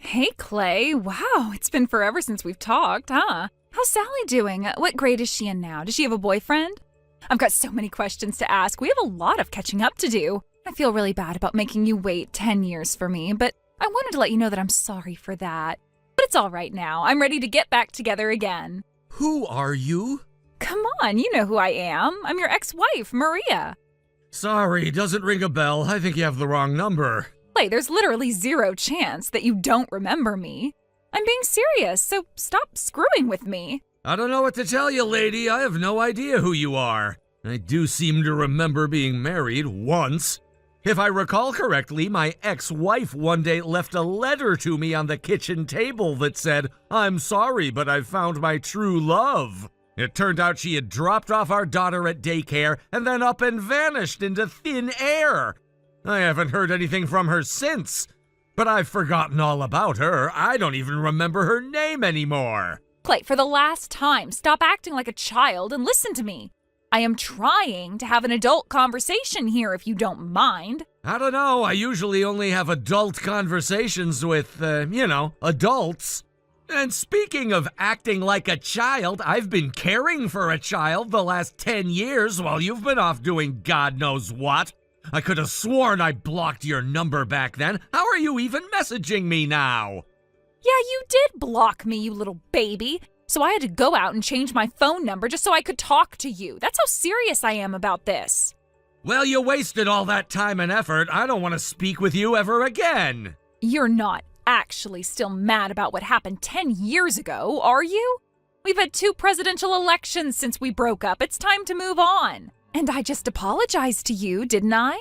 Hey, Clay. Wow, it's been forever since we've talked, huh? How's Sally doing? What grade is she in now? Does she have a boyfriend? I've got so many questions to ask. We have a lot of catching up to do. I feel really bad about making you wait 10 years for me, but I wanted to let you know that I'm sorry for that. But it's all right now. I'm ready to get back together again. Who are you? Come on, you know who I am. I'm your ex-wife, Maria. Sorry, doesn't ring a bell. I think you have the wrong number. Clay, there's literally zero chance that you don't remember me. I'm being serious, so stop screwing with me. I don't know what to tell you, lady. I have no idea who you are. I do seem to remember being married once. If I recall correctly, my ex-wife one day left a letter to me on the kitchen table that said, "I'm sorry, but I've found my true love." It turned out she had dropped off our daughter at daycare and then up and vanished into thin air. I haven't heard anything from her since, but I've forgotten all about her. I don't even remember her name anymore. Clay, for the last time, stop acting like a child and listen to me. I am trying to have an adult conversation here if you don't mind. I don't know. I usually only have adult conversations with, adults. And speaking of acting like a child, I've been caring for a child the last 10 years while you've been off doing God knows what. I could have sworn I blocked your number back then. How are you even messaging me now? Yeah, you did block me, you little baby. So I had to go out and change my phone number just so I could talk to you. That's how serious I am about this. Well, you wasted all that time and effort. I don't want to speak with you ever again. You're not actually still mad about what happened 10 years ago, are you? We've had 2 presidential elections since we broke up. It's time to move on. And I just apologized to you, didn't I?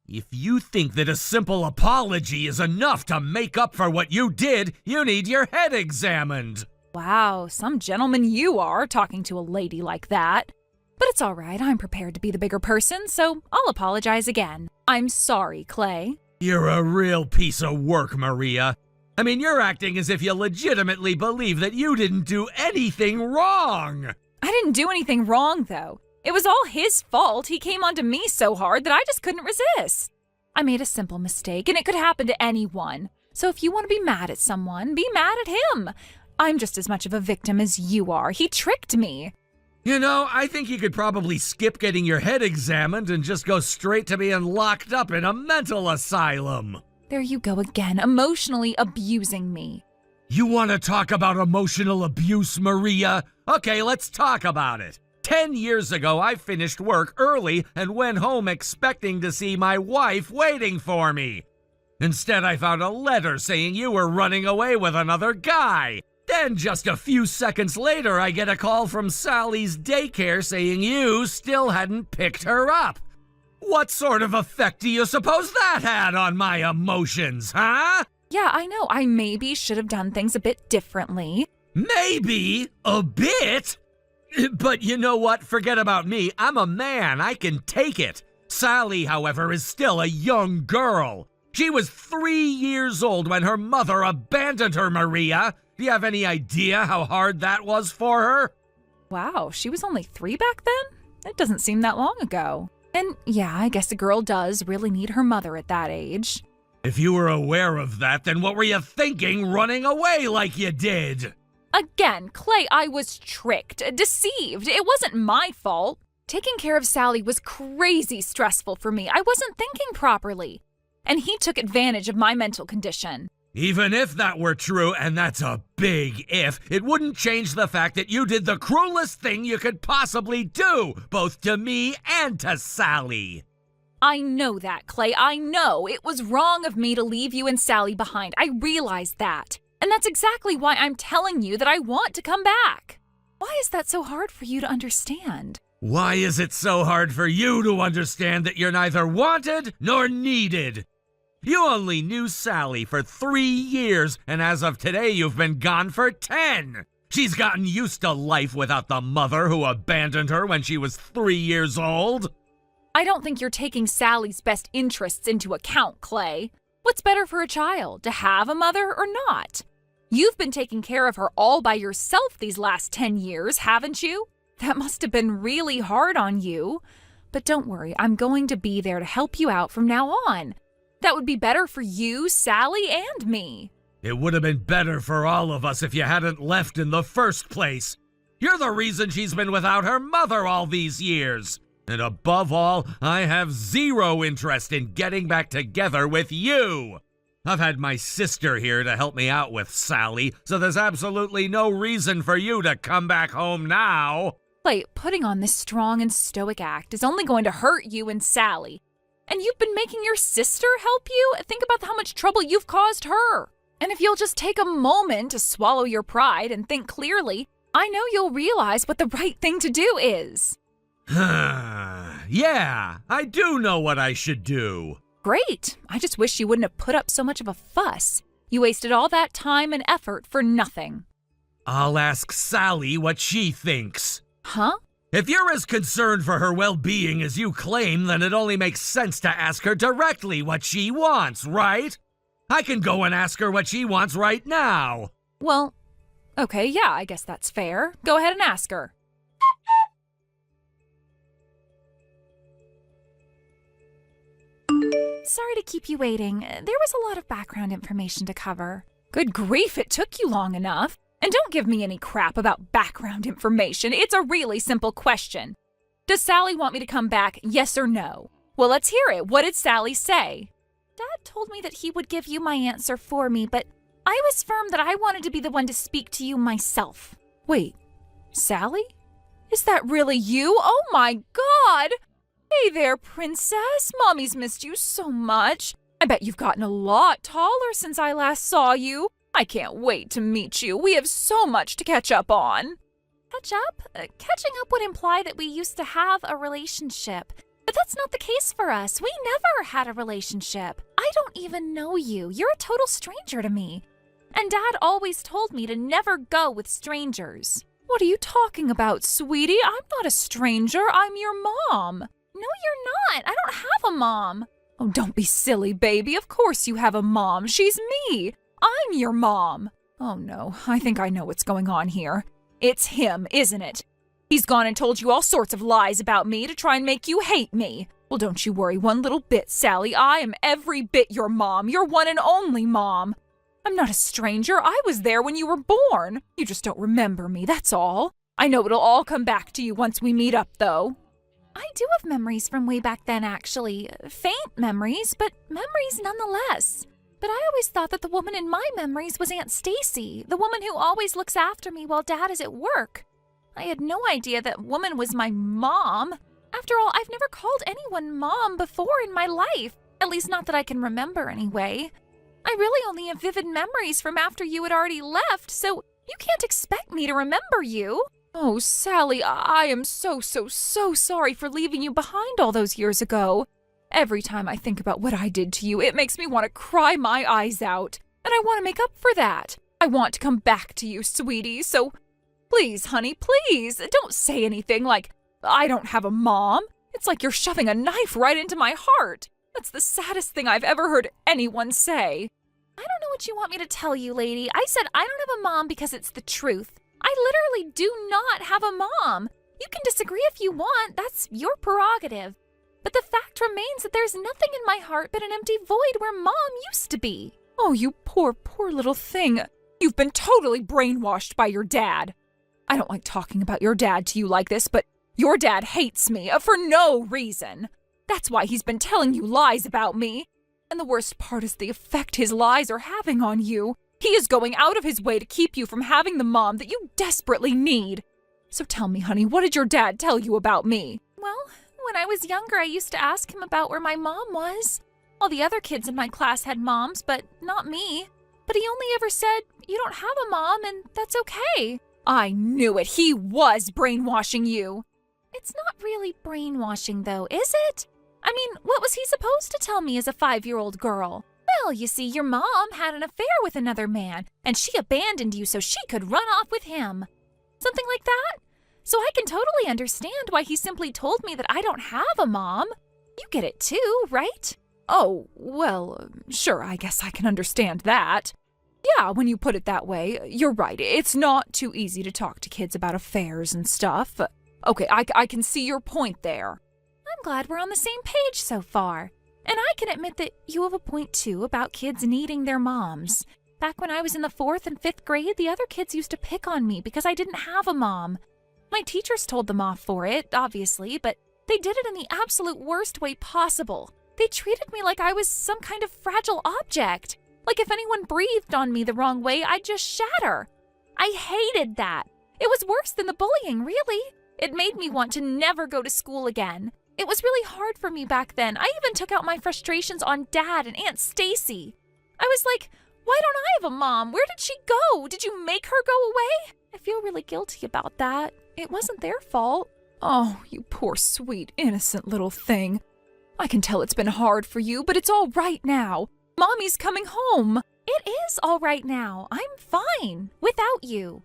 If you think that a simple apology is enough to make up for what you did, you need your head examined. Wow, some gentleman you are, talking to a lady like that. But it's all right, I'm prepared to be the bigger person, so I'll apologize again. I'm sorry, Clay. You're a real piece of work, Maria. I mean, you're acting as if you legitimately believe that you didn't do anything wrong. I didn't do anything wrong, though. It was all his fault. He came onto me so hard that I just couldn't resist. I made a simple mistake, and it could happen to anyone. So if you want to be mad at someone, be mad at him. I'm just as much of a victim as you are. He tricked me. You know, I think you could probably skip getting your head examined and just go straight to being locked up in a mental asylum. There you go again, emotionally abusing me. You want to talk about emotional abuse, Maria? Okay, let's talk about it. 10 years ago, I finished work early and went home expecting to see my wife waiting for me. Instead, I found a letter saying you were running away with another guy. Then just a few seconds later, I get a call from Sally's daycare saying you still hadn't picked her up. What sort of effect do you suppose that had on my emotions, huh? Yeah, I know. I maybe should have done things a bit differently. Maybe? A bit? But you know what? Forget about me. I'm a man. I can take it. Sally, however, is still a young girl. She was 3 years old when her mother abandoned her, Maria. Do you have any idea how hard that was for her? Wow, she was only 3 back then? That doesn't seem that long ago. And yeah, I guess a girl does really need her mother at that age. If you were aware of that, then what were you thinking running away like you did? Again, Clay, I was tricked, deceived. It wasn't my fault. Taking care of Sally was crazy stressful for me. I wasn't thinking properly. And he took advantage of my mental condition. Even if that were true, and that's a big if, it wouldn't change the fact that you did the cruelest thing you could possibly do, both to me and to Sally. I know that, Clay. I know. It was wrong of me to leave you and Sally behind. I realize that. And that's exactly why I'm telling you that I want to come back. Why is that so hard for you to understand? Why is it so hard for you to understand that you're neither wanted nor needed? You only knew Sally for 3 years, and as of today, you've been gone for 10. She's gotten used to life without the mother who abandoned her when she was 3 years old. I don't think you're taking Sally's best interests into account, Clay. What's better for a child, to have a mother or not? You've been taking care of her all by yourself these last 10 years, haven't you? That must have been really hard on you. But don't worry, I'm going to be there to help you out from now on. That would be better for you, Sally, and me. It would have been better for all of us if you hadn't left in the first place. You're the reason she's been without her mother all these years. And above all, I have zero interest in getting back together with you. I've had my sister here to help me out with Sally, so there's absolutely no reason for you to come back home now. Like, putting on this strong and stoic act is only going to hurt you and Sally. And you've been making your sister help you? Think about how much trouble you've caused her. And if you'll just take a moment to swallow your pride and think clearly, I know you'll realize what the right thing to do is. Yeah, I do know what I should do. Great. I just wish you wouldn't have put up so much of a fuss. You wasted all that time and effort for nothing. I'll ask Sally what she thinks. Huh? If you're as concerned for her well-being as you claim, then it only makes sense to ask her directly what she wants, right? I can go and ask her what she wants right now. Well, okay, yeah, I guess that's fair. Go ahead and ask her. Sorry to keep you waiting. There was a lot of background information to cover. Good grief, it took you long enough. And don't give me any crap about background information. It's a really simple question. Does Sally want me to come back, yes or no? Well, let's hear it. What did Sally say? Dad told me that he would give you my answer for me, but I was firm that I wanted to be the one to speak to you myself. Wait, Sally? Is that really you? Oh my God! Hey there, princess. Mommy's missed you so much. I bet you've gotten a lot taller since I last saw you. I can't wait to meet you. We have so much to catch up on. Catch up? Catching up would imply that we used to have a relationship. But that's not the case for us. We never had a relationship. I don't even know you. You're a total stranger to me. And Dad always told me to never go with strangers. What are you talking about, sweetie? I'm not a stranger. I'm your mom. No, you're not. I don't have a mom. Oh, don't be silly, baby. Of course you have a mom. She's me. I'm your mom. Oh no, I think I know what's going on here. It's him, isn't it? He's gone and told you all sorts of lies about me to try and make you hate me. Well, don't you worry one little bit, Sally. I am every bit your mom, your one and only mom. I'm not a stranger. I was there when you were born. You just don't remember me, that's all. I know it'll all come back to you once we meet up, though. I do have memories from way back then, actually. Faint memories, but memories nonetheless. But I always thought that the woman in my memories was Aunt Stacy, the woman who always looks after me while Dad is at work. I had no idea that woman was my mom. After all, I've never called anyone mom before in my life, at least not that I can remember anyway. I really only have vivid memories from after you had already left, so you can't expect me to remember you. Oh, Sally, I am so sorry for leaving you behind all those years ago. Every time I think about what I did to you, it makes me want to cry my eyes out. And I want to make up for that. I want to come back to you, sweetie, so please, honey, please, don't say anything like, I don't have a mom. It's like you're shoving a knife right into my heart. That's the saddest thing I've ever heard anyone say. I don't know what you want me to tell you, lady. I said I don't have a mom because it's the truth. I literally do not have a mom. You can disagree if you want. That's your prerogative. But the fact remains that there's nothing in my heart but an empty void where Mom used to be. Oh, you poor little thing. You've been totally brainwashed by your dad. I don't like talking about your dad to you like this, but your dad hates me for no reason. That's why he's been telling you lies about me. And the worst part is the effect his lies are having on you. He is going out of his way to keep you from having the mom that you desperately need. So tell me, honey, what did your dad tell you about me? Well, when I was younger, I used to ask him about where my mom was. All the other kids in my class had moms, but not me. But he only ever said, you don't have a mom, and that's okay. I knew it. He was brainwashing you. It's not really brainwashing, though, is it? I mean, what was he supposed to tell me as a 5-year-old girl? Well, you see, your mom had an affair with another man, and she abandoned you so she could run off with him. Something like that? So I can totally understand why he simply told me that I don't have a mom. You get it too, right? Oh, well, sure, I guess I can understand that. Yeah, when you put it that way, you're right. It's not too easy to talk to kids about affairs and stuff. Okay, I can see your point there. I'm glad we're on the same page so far. And I can admit that you have a point too about kids needing their moms. Back when I was in the 4th and 5th grade, the other kids used to pick on me because I didn't have a mom. My teachers told them off for it, obviously, but they did it in the absolute worst way possible. They treated me like I was some kind of fragile object. Like if anyone breathed on me the wrong way, I'd just shatter. I hated that. It was worse than the bullying, really. It made me want to never go to school again. It was really hard for me back then. I even took out my frustrations on Dad and Aunt Stacy. I was like, why don't I have a mom? Where did she go? Did you make her go away? I feel really guilty about that. It wasn't their fault. Oh, you poor, sweet, innocent little thing. I can tell it's been hard for you, but it's all right now. Mommy's coming home. It is all right now. I'm fine without you.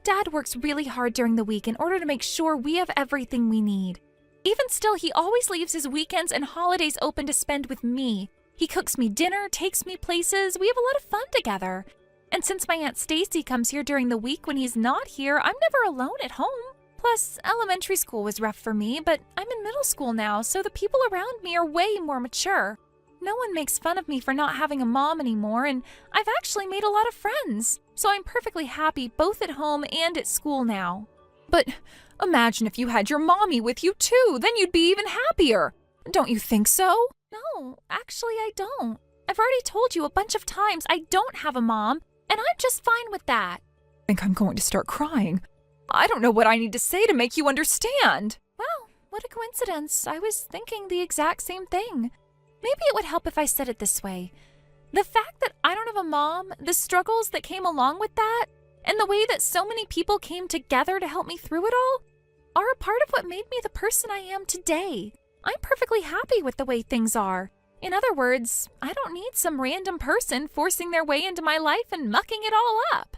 Dad works really hard during the week in order to make sure we have everything we need. Even still, he always leaves his weekends and holidays open to spend with me. He cooks me dinner, takes me places. We have a lot of fun together. And since my Aunt Stacy comes here during the week when he's not here, I'm never alone at home. Plus, elementary school was rough for me, but I'm in middle school now, so the people around me are way more mature. No one makes fun of me for not having a mom anymore, and I've actually made a lot of friends. So I'm perfectly happy both at home and at school now. But imagine if you had your mommy with you too, then you'd be even happier. Don't you think so? No, actually I don't. I've already told you a bunch of times I don't have a mom, and I'm just fine with that. I think I'm going to start crying. I don't know what I need to say to make you understand. Well, what a coincidence. I was thinking the exact same thing. Maybe it would help if I said it this way. The fact that I don't have a mom, the struggles that came along with that, and the way that so many people came together to help me through it all, are a part of what made me the person I am today. I'm perfectly happy with the way things are. In other words, I don't need some random person forcing their way into my life and mucking it all up.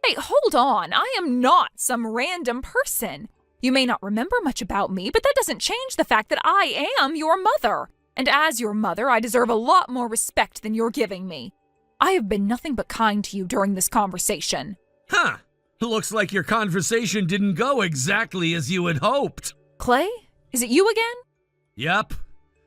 Hey, hold on. I am not some random person. You may not remember much about me, but that doesn't change the fact that I am your mother. And as your mother, I deserve a lot more respect than you're giving me. I have been nothing but kind to you during this conversation. Huh. Looks like your conversation didn't go exactly as you had hoped. Clay, is it you again? Yep.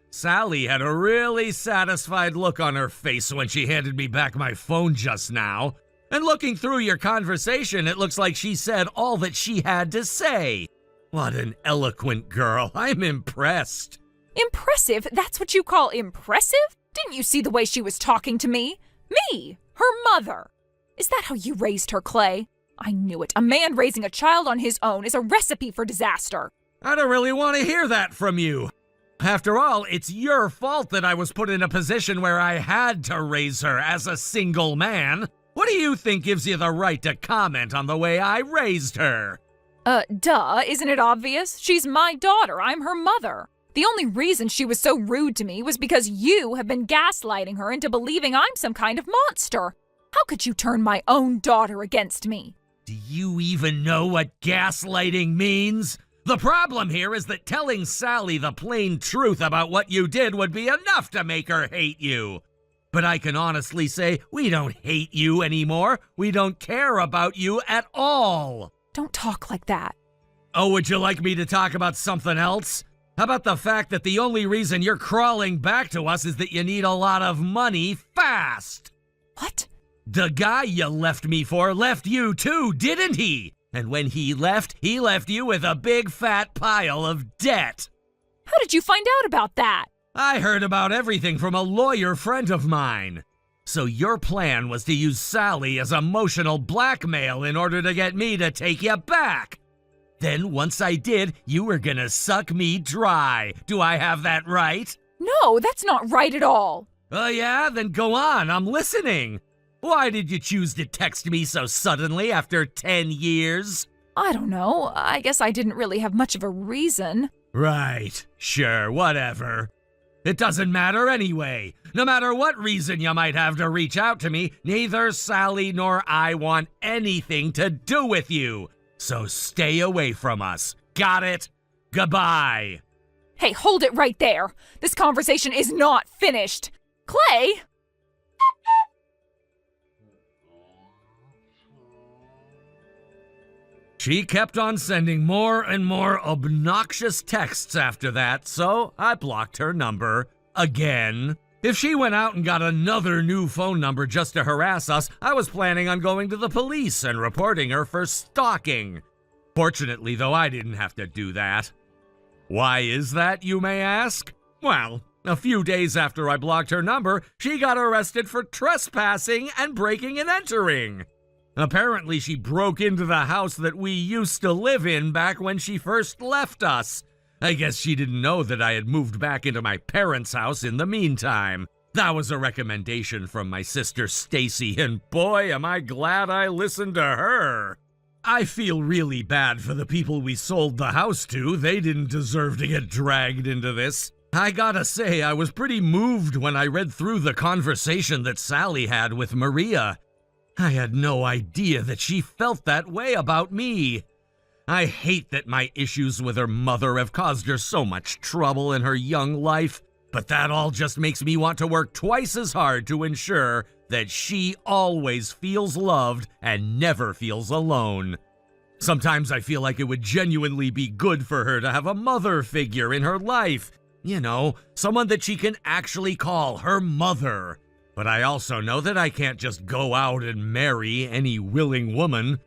Sally had a really satisfied look on her face when she handed me back my phone just now. And looking through your conversation, it looks like she said all that she had to say. What an eloquent girl. I'm impressed. Impressive? That's what you call impressive? Didn't you see the way she was talking to me? Me, her mother. Is that how you raised her, Clay? I knew it. A man raising a child on his own is a recipe for disaster. I don't really want to hear that from you. After all, it's your fault that I was put in a position where I had to raise her as a single man. What do you think gives you the right to comment on the way I raised her? Duh, isn't it obvious? She's my daughter. I'm her mother. The only reason she was so rude to me was because you have been gaslighting her into believing I'm some kind of monster. How could you turn my own daughter against me? Do you even know what gaslighting means? The problem here is that telling Sally the plain truth about what you did would be enough to make her hate you. But I can honestly say we don't hate you anymore. We don't care about you at all. Don't talk like that. Oh, would you like me to talk about something else? How about the fact that the only reason you're crawling back to us is that you need a lot of money fast? What? The guy you left me for left you too, didn't he? And when he left you with a big fat pile of debt. How did you find out about that? I heard about everything from a lawyer friend of mine. So your plan was to use Sally as emotional blackmail in order to get me to take you back. Then once I did, you were gonna suck me dry. Do I have that right? No, that's not right at all. Oh yeah? Then go on, I'm listening. Why did you choose to text me so suddenly after 10 years? I don't know. I guess I didn't really have much of a reason. Right. Sure, whatever. It doesn't matter anyway. No matter what reason you might have to reach out to me, neither Sally nor I want anything to do with you. So stay away from us. Got it? Goodbye. Hey, hold it right there. This conversation is not finished. Clay! She kept on sending more and more obnoxious texts after that, so I blocked her number again. If she went out and got another new phone number just to harass us, I was planning on going to the police and reporting her for stalking. Fortunately, though, I didn't have to do that. Why is that, you may ask? Well, a few days after I blocked her number, she got arrested for trespassing and breaking and entering. Apparently, she broke into the house that we used to live in back when she first left us. I guess she didn't know that I had moved back into my parents' house in the meantime. That was a recommendation from my sister Stacy, and boy, am I glad I listened to her. I feel really bad for the people we sold the house to. They didn't deserve to get dragged into this. I gotta say, I was pretty moved when I read through the conversation that Sally had with Maria. I had no idea that she felt that way about me. I hate that my issues with her mother have caused her so much trouble in her young life, but that all just makes me want to work twice as hard to ensure that she always feels loved and never feels alone. Sometimes I feel like it would genuinely be good for her to have a mother figure in her life. You know, someone that she can actually call her mother. But I also know that I can't just go out and marry any willing woman.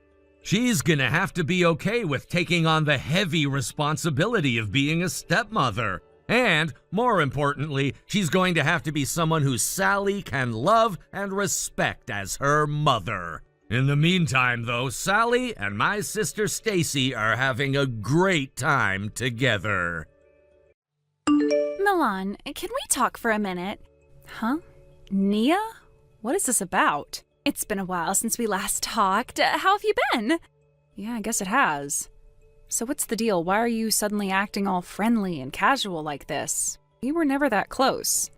She's gonna have to be okay with taking on the heavy responsibility of being a stepmother. And, more importantly, she's going to have to be someone who Sally can love and respect as her mother. In the meantime, though, Sally and my sister Stacy are having a great time together. Milan, can we talk for a minute? Huh? Nia? What is this about? It's been a while since we last talked. How have you been? Yeah, I guess it has. So what's the deal? Why are you suddenly acting all friendly and casual like this? We were never that close.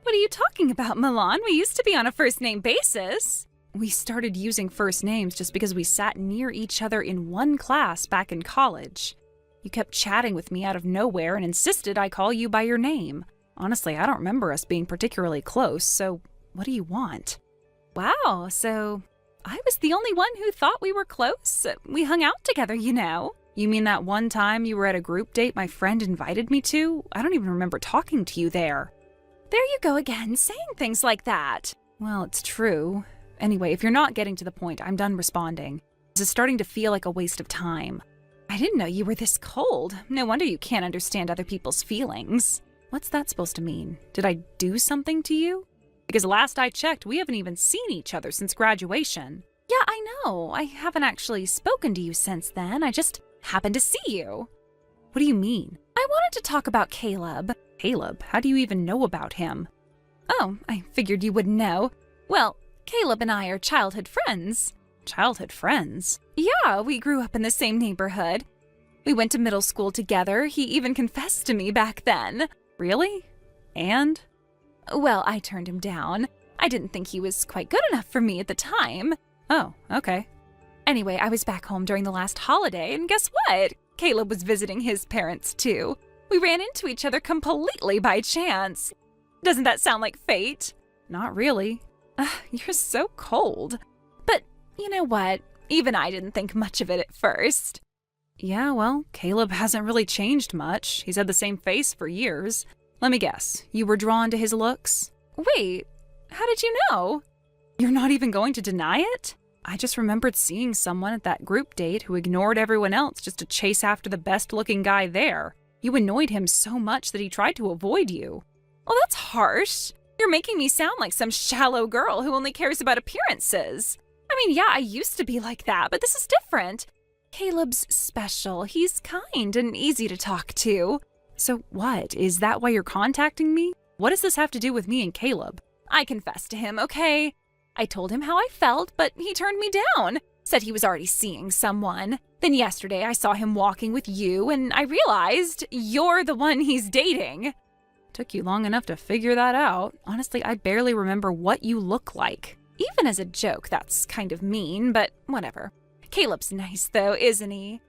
What are you talking about, Milan? We used to be on a first-name basis. We started using first names just because we sat near each other in one class back in college. You kept chatting with me out of nowhere and insisted I call you by your name. Honestly, I don't remember us being particularly close, so what do you want? Wow, so I was the only one who thought we were close? We hung out together, you know. You mean that one time you were at a group date my friend invited me to? I don't even remember talking to you there. There you go again, saying things like that. Well, it's true. Anyway, if you're not getting to the point, I'm done responding. This is starting to feel like a waste of time. I didn't know you were this cold. No wonder you can't understand other people's feelings. What's that supposed to mean? Did I do something to you? Because last I checked, we haven't even seen each other since graduation. Yeah, I know. I haven't actually spoken to you since then. I just happened to see you. What do you mean? I wanted to talk about Caleb. Caleb? How do you even know about him? Oh, I figured you wouldn't know. Well, Caleb and I are childhood friends. Childhood friends? Yeah, we grew up in the same neighborhood. We went to middle school together. He even confessed to me back then. Really? And? Well, I turned him down. I didn't think he was quite good enough for me at the time. Oh, okay. Anyway, I was back home during the last holiday, and guess what? Caleb was visiting his parents, too. We ran into each other completely by chance. Doesn't that sound like fate? Not really. You're so cold. But you know what? Even I didn't think much of it at first. Yeah, well, Caleb hasn't really changed much. He's had the same face for years. Let me guess, you were drawn to his looks? Wait, how did you know? You're not even going to deny it? I just remembered seeing someone at that group date who ignored everyone else just to chase after the best-looking guy there. You annoyed him so much that he tried to avoid you. Well, that's harsh. You're making me sound like some shallow girl who only cares about appearances. I mean, yeah, I used to be like that, but this is different. Caleb's special. He's kind and easy to talk to. So what? Is that why you're contacting me? What does this have to do with me and Caleb? I confessed to him, okay? I told him how I felt, but he turned me down. Said he was already seeing someone. Then yesterday I saw him walking with you, and I realized you're the one he's dating. Took you long enough to figure that out. Honestly, I barely remember what you look like. Even as a joke, that's kind of mean, but whatever. Caleb's nice though, isn't he?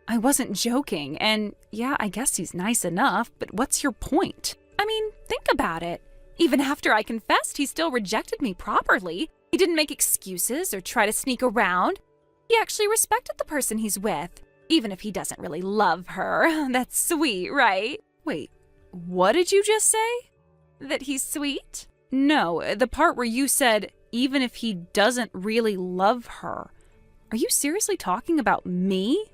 I wasn't joking, and yeah, I guess he's nice enough, but what's your point? I mean, think about it. Even after I confessed, he still rejected me properly. He didn't make excuses or try to sneak around. He actually respected the person he's with, even if he doesn't really love her. That's sweet, right? Wait, what did you just say? That he's sweet? No, the part where you said, even if he doesn't really love her. Are you seriously talking about me?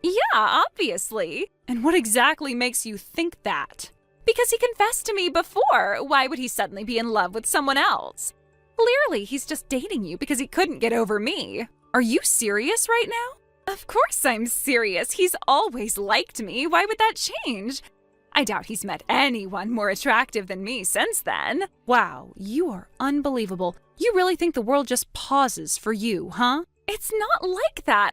Yeah, obviously. And what exactly makes you think that? Because he confessed to me before. Why would he suddenly be in love with someone else? Clearly, he's just dating you because he couldn't get over me. Are you serious right now? Of course I'm serious. He's always liked me. Why would that change? I doubt he's met anyone more attractive than me since then. Wow, you are unbelievable. You really think the world just pauses for you, huh? It's not like that.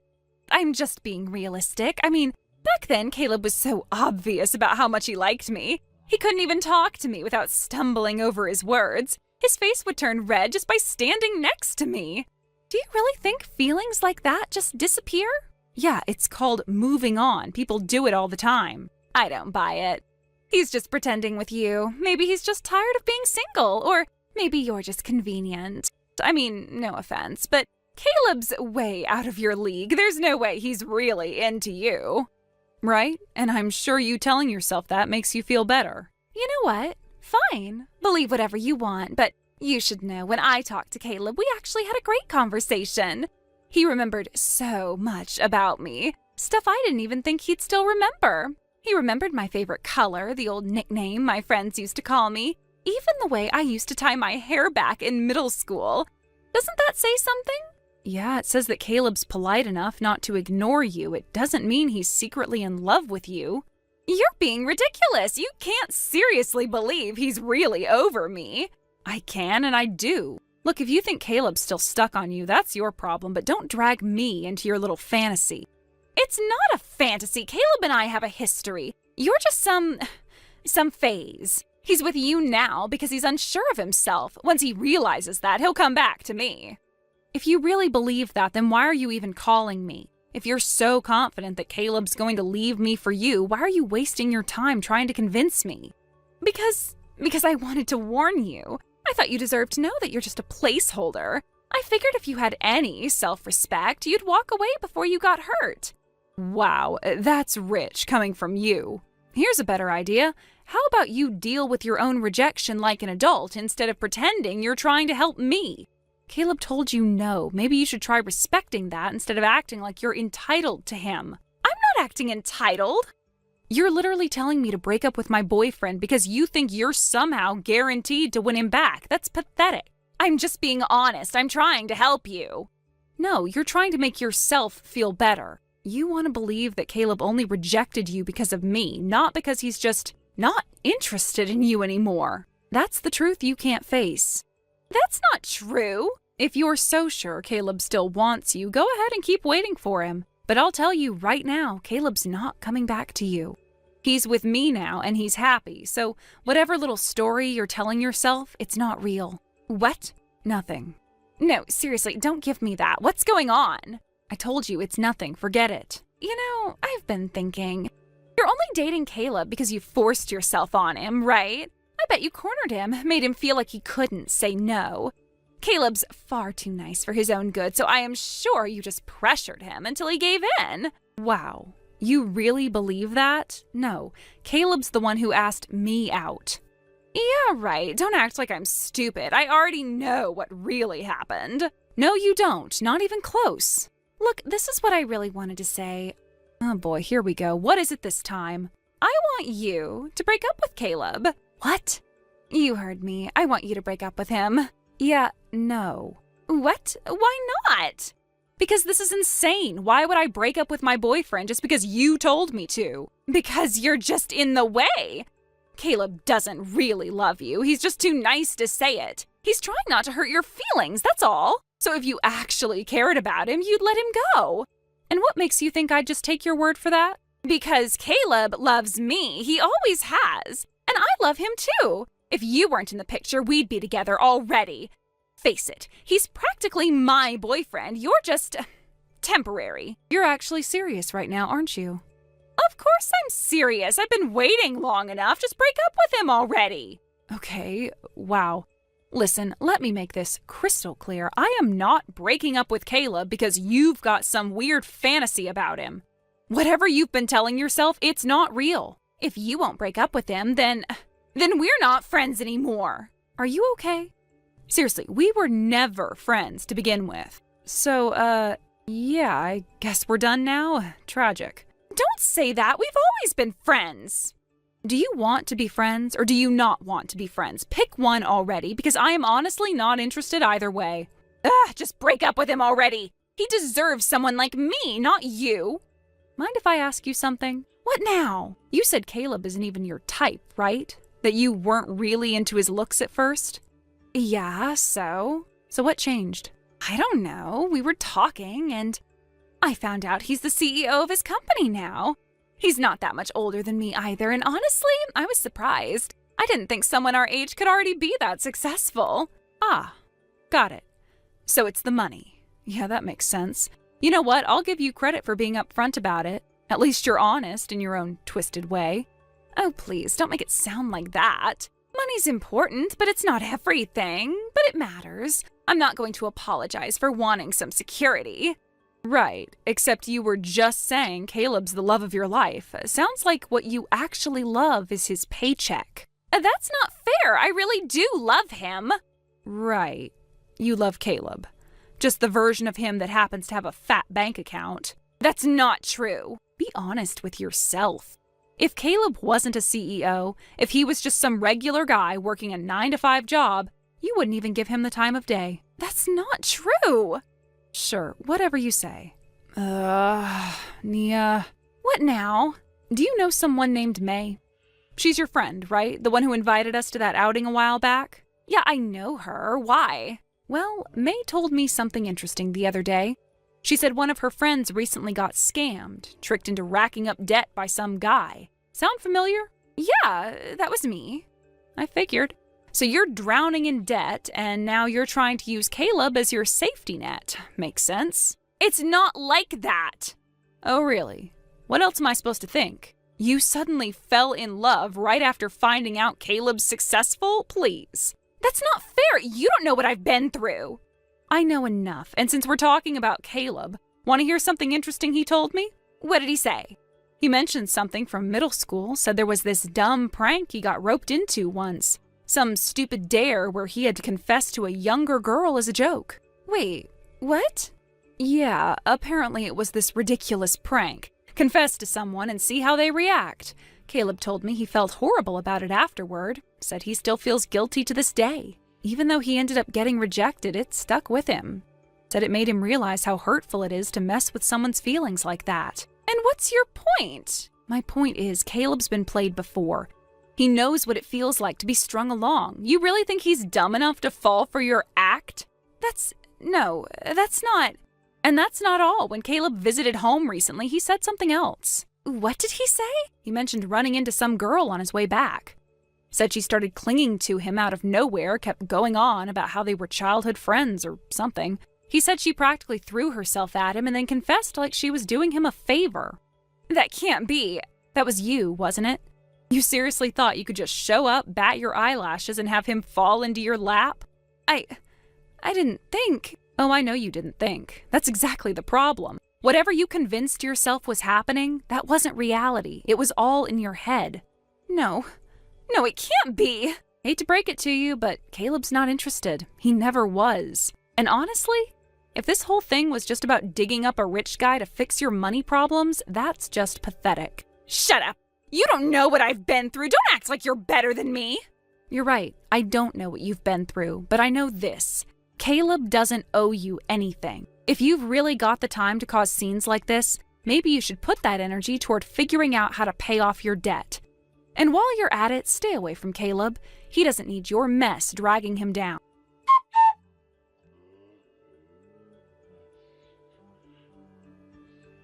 I'm just being realistic. I mean, back then, Caleb was so obvious about how much he liked me. He couldn't even talk to me without stumbling over his words. His face would turn red just by standing next to me. Do you really think feelings like that just disappear? Yeah, it's called moving on. People do it all the time. I don't buy it. He's just pretending with you. Maybe he's just tired of being single, or maybe you're just convenient. I mean, no offense, but Caleb's way out of your league. There's no way he's really into you. Right? And I'm sure you telling yourself that makes you feel better. You know what? Fine. Believe whatever you want, but you should know when I talked to Caleb, we actually had a great conversation. He remembered so much about me. Stuff I didn't even think he'd still remember. He remembered my favorite color, the old nickname my friends used to call me, even the way I used to tie my hair back in middle school. Doesn't that say something? Yeah, it says that Caleb's polite enough not to ignore you. It doesn't mean he's secretly in love with you. You're being ridiculous. You can't seriously believe he's really over me. I can and I do. Look, if you think Caleb's still stuck on you, that's your problem, but don't drag me into your little fantasy. It's not a fantasy. Caleb and I have a history. You're just some phase. He's with you now because he's unsure of himself. Once he realizes that, he'll come back to me. If you really believe that, then why are you even calling me? If you're so confident that Caleb's going to leave me for you, why are you wasting your time trying to convince me? Because I wanted to warn you. I thought you deserved to know that you're just a placeholder. I figured if you had any self-respect, you'd walk away before you got hurt. Wow, that's rich coming from you. Here's a better idea. How about you deal with your own rejection like an adult instead of pretending you're trying to help me? Caleb told you no. Maybe you should try respecting that instead of acting like you're entitled to him. I'm not acting entitled. You're literally telling me to break up with my boyfriend because you think you're somehow guaranteed to win him back. That's pathetic. I'm just being honest. I'm trying to help you. No, you're trying to make yourself feel better. You want to believe that Caleb only rejected you because of me, not because he's just not interested in you anymore. That's the truth you can't face. That's not true. If you're so sure Caleb still wants you, go ahead and keep waiting for him. But I'll tell you right now, Caleb's not coming back to you. He's with me now and he's happy, so whatever little story you're telling yourself, it's not real. What? Nothing. No, seriously, don't give me that. What's going on? I told you it's nothing. Forget it. You know, I've been thinking. You're only dating Caleb because you forced yourself on him, right? I bet you cornered him, made him feel like he couldn't say no. Caleb's far too nice for his own good, so I am sure you just pressured him until he gave in. Wow. You really believe that? No. Caleb's the one who asked me out. Yeah, right. Don't act like I'm stupid. I already know what really happened. No, you don't. Not even close. Look, this is what I really wanted to say. Oh boy, here we go. What is it this time? I want you to break up with Caleb. What? You heard me. I want you to break up with him. Yeah, no. What? Why not? Because this is insane. Why would I break up with my boyfriend just because you told me to? Because you're just in the way. Caleb doesn't really love you. He's just too nice to say it. He's trying not to hurt your feelings, that's all. So if you actually cared about him, you'd let him go. And what makes you think I'd just take your word for that? Because Caleb loves me. He always has. And I love him too. If you weren't in the picture, we'd be together already. Face it, he's practically my boyfriend. You're just temporary. You're actually serious right now, aren't you? Of course I'm serious. I've been waiting long enough. Just break up with him already. Okay, wow. Listen, let me make this crystal clear. I am not breaking up with Caleb because you've got some weird fantasy about him. Whatever you've been telling yourself, it's not real. If you won't break up with him, then we're not friends anymore. Are you okay? Seriously, we were never friends to begin with. So, yeah, I guess we're done now. Tragic. Don't say that. We've always been friends. Do you want to be friends or do you not want to be friends? Pick one already, because I am honestly not interested either way. Ugh, just break up with him already. He deserves someone like me, not you. Mind if I ask you something? What now? You said Caleb isn't even your type, right? That you weren't really into his looks at first? Yeah, so? So what changed? I don't know. We were talking and I found out he's the CEO of his company now. He's not that much older than me either, and honestly, I was surprised. I didn't think someone our age could already be that successful. Ah, got it. So it's the money. Yeah, that makes sense. You know what? I'll give you credit for being upfront about it. At least you're honest in your own twisted way. Oh, please, don't make it sound like that. Money's important, but it's not everything. But it matters. I'm not going to apologize for wanting some security. Right, except you were just saying Caleb's the love of your life. Sounds like what you actually love is his paycheck. That's not fair. I really do love him. Right. You love Caleb. Just the version of him that happens to have a fat bank account. That's not true. Be honest with yourself. If Caleb wasn't a CEO, if he was just some regular guy working a 9-to-5 job, you wouldn't even give him the time of day. That's not true. Sure, whatever you say. Nia. What now? Do you know someone named May? She's your friend, right? The one who invited us to that outing a while back? Yeah, I know her. Why? Well, May told me something interesting the other day. She said one of her friends recently got scammed, tricked into racking up debt by some guy. Sound familiar? Yeah, that was me. I figured. So you're drowning in debt, and now you're trying to use Caleb as your safety net. Makes sense. It's not like that. Oh, really? What else am I supposed to think? You suddenly fell in love right after finding out Caleb's successful? Please. That's not fair. You don't know what I've been through. I know enough, and since we're talking about Caleb, want to hear something interesting he told me? What did he say? He mentioned something from middle school, said there was this dumb prank he got roped into once. Some stupid dare where he had to confess to a younger girl as a joke. Wait, what? Yeah, apparently it was this ridiculous prank. Confess to someone and see how they react. Caleb told me he felt horrible about it afterward, said he still feels guilty to this day. Even though he ended up getting rejected, it stuck with him. Said it made him realize how hurtful it is to mess with someone's feelings like that. And what's your point? My point is, Caleb's been played before. He knows what it feels like to be strung along. You really think he's dumb enough to fall for your act? No, that's not. And that's not all. When Caleb visited home recently, he said something else. What did he say? He mentioned running into some girl on his way back. Said she started clinging to him out of nowhere, kept going on about how they were childhood friends or something. He said she practically threw herself at him and then confessed like she was doing him a favor. That can't be. That was you, wasn't it? You seriously thought you could just show up, bat your eyelashes, and have him fall into your lap? I didn't think. Oh, I know you didn't think. That's exactly the problem. Whatever you convinced yourself was happening, that wasn't reality. It was all in your head. No, it can't be. Hate to break it to you, but Caleb's not interested. He never was. And honestly, if this whole thing was just about digging up a rich guy to fix your money problems, that's just pathetic. Shut up. You don't know what I've been through. Don't act like you're better than me. You're right. I don't know what you've been through, but I know this. Caleb doesn't owe you anything. If you've really got the time to cause scenes like this, maybe you should put that energy toward figuring out how to pay off your debt. And while you're at it, stay away from Caleb. He doesn't need your mess dragging him down.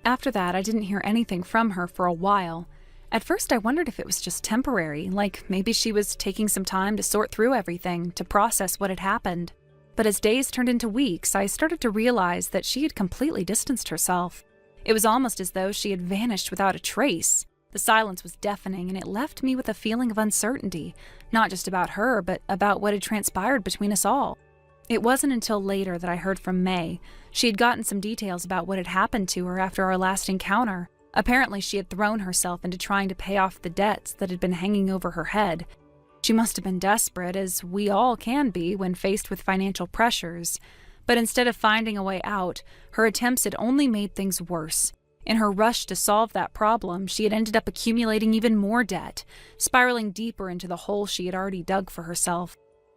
After that, I didn't hear anything from her for a while. At first, I wondered if it was just temporary, like maybe she was taking some time to sort through everything, to process what had happened. But as days turned into weeks, I started to realize that she had completely distanced herself. It was almost as though she had vanished without a trace. The silence was deafening, and it left me with a feeling of uncertainty, not just about her, but about what had transpired between us all. It wasn't until later that I heard from May. She had gotten some details about what had happened to her after our last encounter. Apparently, she had thrown herself into trying to pay off the debts that had been hanging over her head. She must have been desperate, as we all can be when faced with financial pressures. But instead of finding a way out, her attempts had only made things worse. In her rush to solve that problem, she had ended up accumulating even more debt, spiraling deeper into the hole she had already dug for herself.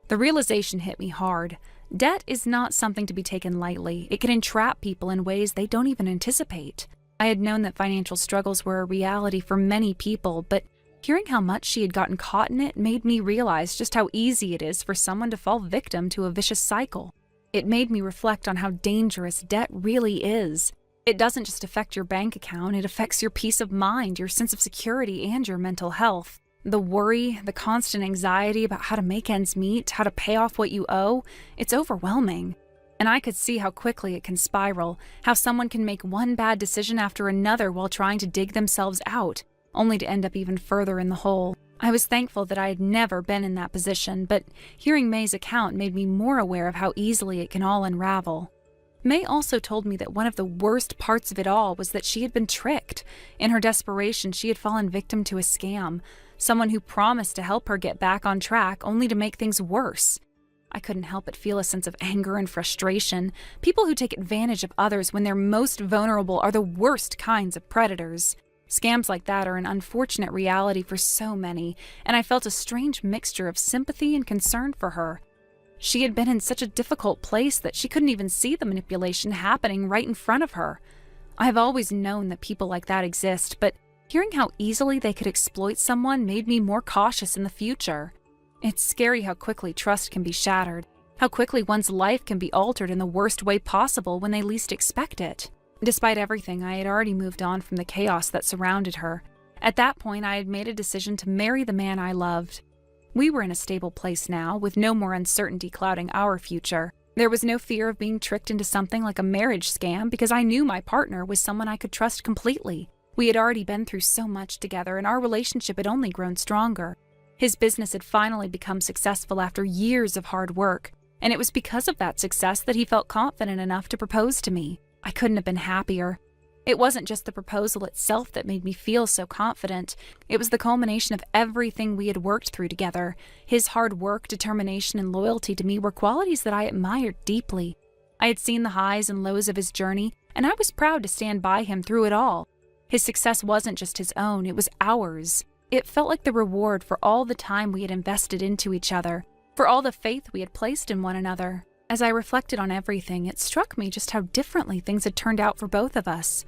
The realization hit me hard. Debt is not something to be taken lightly. It can entrap people in ways they don't even anticipate. I had known that financial struggles were a reality for many people, but hearing how much she had gotten caught in it made me realize just how easy it is for someone to fall victim to a vicious cycle. It made me reflect on how dangerous debt really is. It doesn't just affect your bank account, it affects your peace of mind, your sense of security, and your mental health. The worry, the constant anxiety about how to make ends meet, how to pay off what you owe, it's overwhelming. And I could see how quickly it can spiral, how someone can make one bad decision after another while trying to dig themselves out, only to end up even further in the hole. I was thankful that I had never been in that position, but hearing May's account made me more aware of how easily it can all unravel. May also told me that one of the worst parts of it all was that she had been tricked. In her desperation, she had fallen victim to a scam, someone who promised to help her get back on track only to make things worse. I couldn't help but feel a sense of anger and frustration. People who take advantage of others when they're most vulnerable are the worst kinds of predators. Scams like that are an unfortunate reality for so many, and I felt a strange mixture of sympathy and concern for her. She had been in such a difficult place that she couldn't even see the manipulation happening right in front of her. I have always known that people like that exist, but hearing how easily they could exploit someone made me more cautious in the future. It's scary how quickly trust can be shattered, how quickly one's life can be altered in the worst way possible when they least expect it. Despite everything, I had already moved on from the chaos that surrounded her. At that point, I had made a decision to marry the man I loved. We were in a stable place now, with no more uncertainty clouding our future. There was no fear of being tricked into something like a marriage scam because I knew my partner was someone I could trust completely. We had already been through so much together, and our relationship had only grown stronger. His business had finally become successful after years of hard work, and it was because of that success that he felt confident enough to propose to me. I couldn't have been happier. It wasn't just the proposal itself that made me feel so confident. It was the culmination of everything we had worked through together. His hard work, determination, and loyalty to me were qualities that I admired deeply. I had seen the highs and lows of his journey, and I was proud to stand by him through it all. His success wasn't just his own, it was ours. It felt like the reward for all the time we had invested into each other, for all the faith we had placed in one another. As I reflected on everything, it struck me just how differently things had turned out for both of us.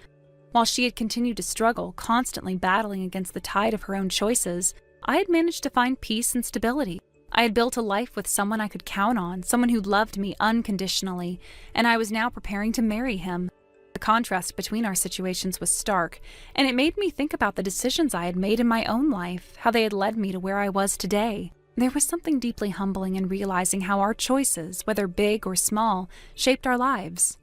While she had continued to struggle, constantly battling against the tide of her own choices, I had managed to find peace and stability. I had built a life with someone I could count on, someone who loved me unconditionally, and I was now preparing to marry him. The contrast between our situations was stark, and it made me think about the decisions I had made in my own life, how they had led me to where I was today. There was something deeply humbling in realizing how our choices, whether big or small, shaped our lives.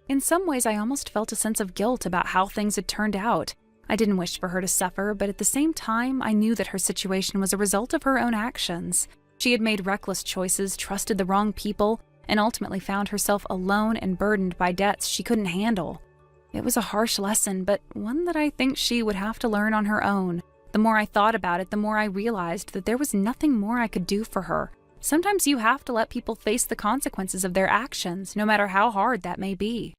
In some ways, I almost felt a sense of guilt about how things had turned out. I didn't wish for her to suffer, but at the same time, I knew that her situation was a result of her own actions. She had made reckless choices, trusted the wrong people, and ultimately found herself alone and burdened by debts she couldn't handle. It was a harsh lesson, but one that I think she would have to learn on her own. The more I thought about it, the more I realized that there was nothing more I could do for her. Sometimes you have to let people face the consequences of their actions, no matter how hard that may be.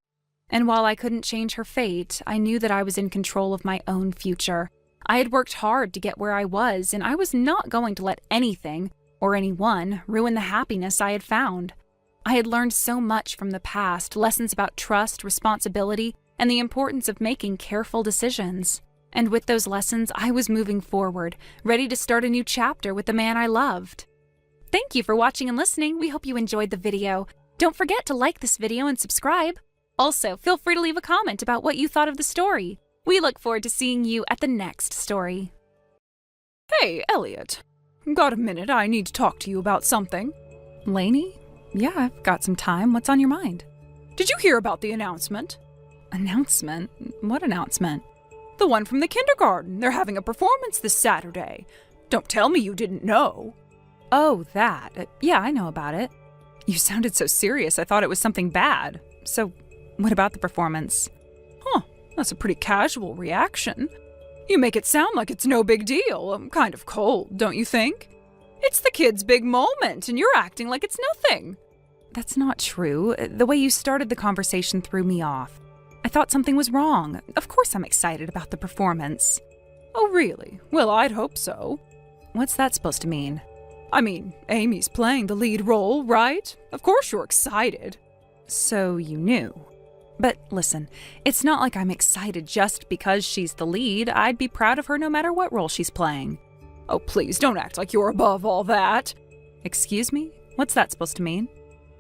And while I couldn't change her fate, I knew that I was in control of my own future. I had worked hard to get where I was, and I was not going to let anything, or anyone, ruin the happiness I had found. I had learned so much from the past, lessons about trust, responsibility, and the importance of making careful decisions. And with those lessons, I was moving forward, ready to start a new chapter with the man I loved. Thank you for watching and listening. We hope you enjoyed the video. Don't forget to like this video and subscribe. Also, feel free to leave a comment about what you thought of the story. We look forward to seeing you at the next story. Hey, Elliot. Got a minute? I need to talk to you about something. Lainey? Yeah, I've got some time. What's on your mind? Did you hear about the announcement? Announcement? What announcement? The one from the kindergarten. They're having a performance this Saturday. Don't tell me you didn't know. Oh, that. Yeah, I know about it. You sounded so serious. I thought it was something bad. So, what about the performance? Huh, that's a pretty casual reaction. You make it sound like it's no big deal. I'm kind of cold, don't you think? It's the kid's big moment, and you're acting like it's nothing. That's not true. The way you started the conversation threw me off. I thought something was wrong. Of course I'm excited about the performance. Oh, really? Well, I'd hope so. What's that supposed to mean? I mean, Amy's playing the lead role, right? Of course you're excited. So you knew. But listen, it's not like I'm excited just because she's the lead. I'd be proud of her no matter what role she's playing. Oh, please don't act like you're above all that. Excuse me? What's that supposed to mean?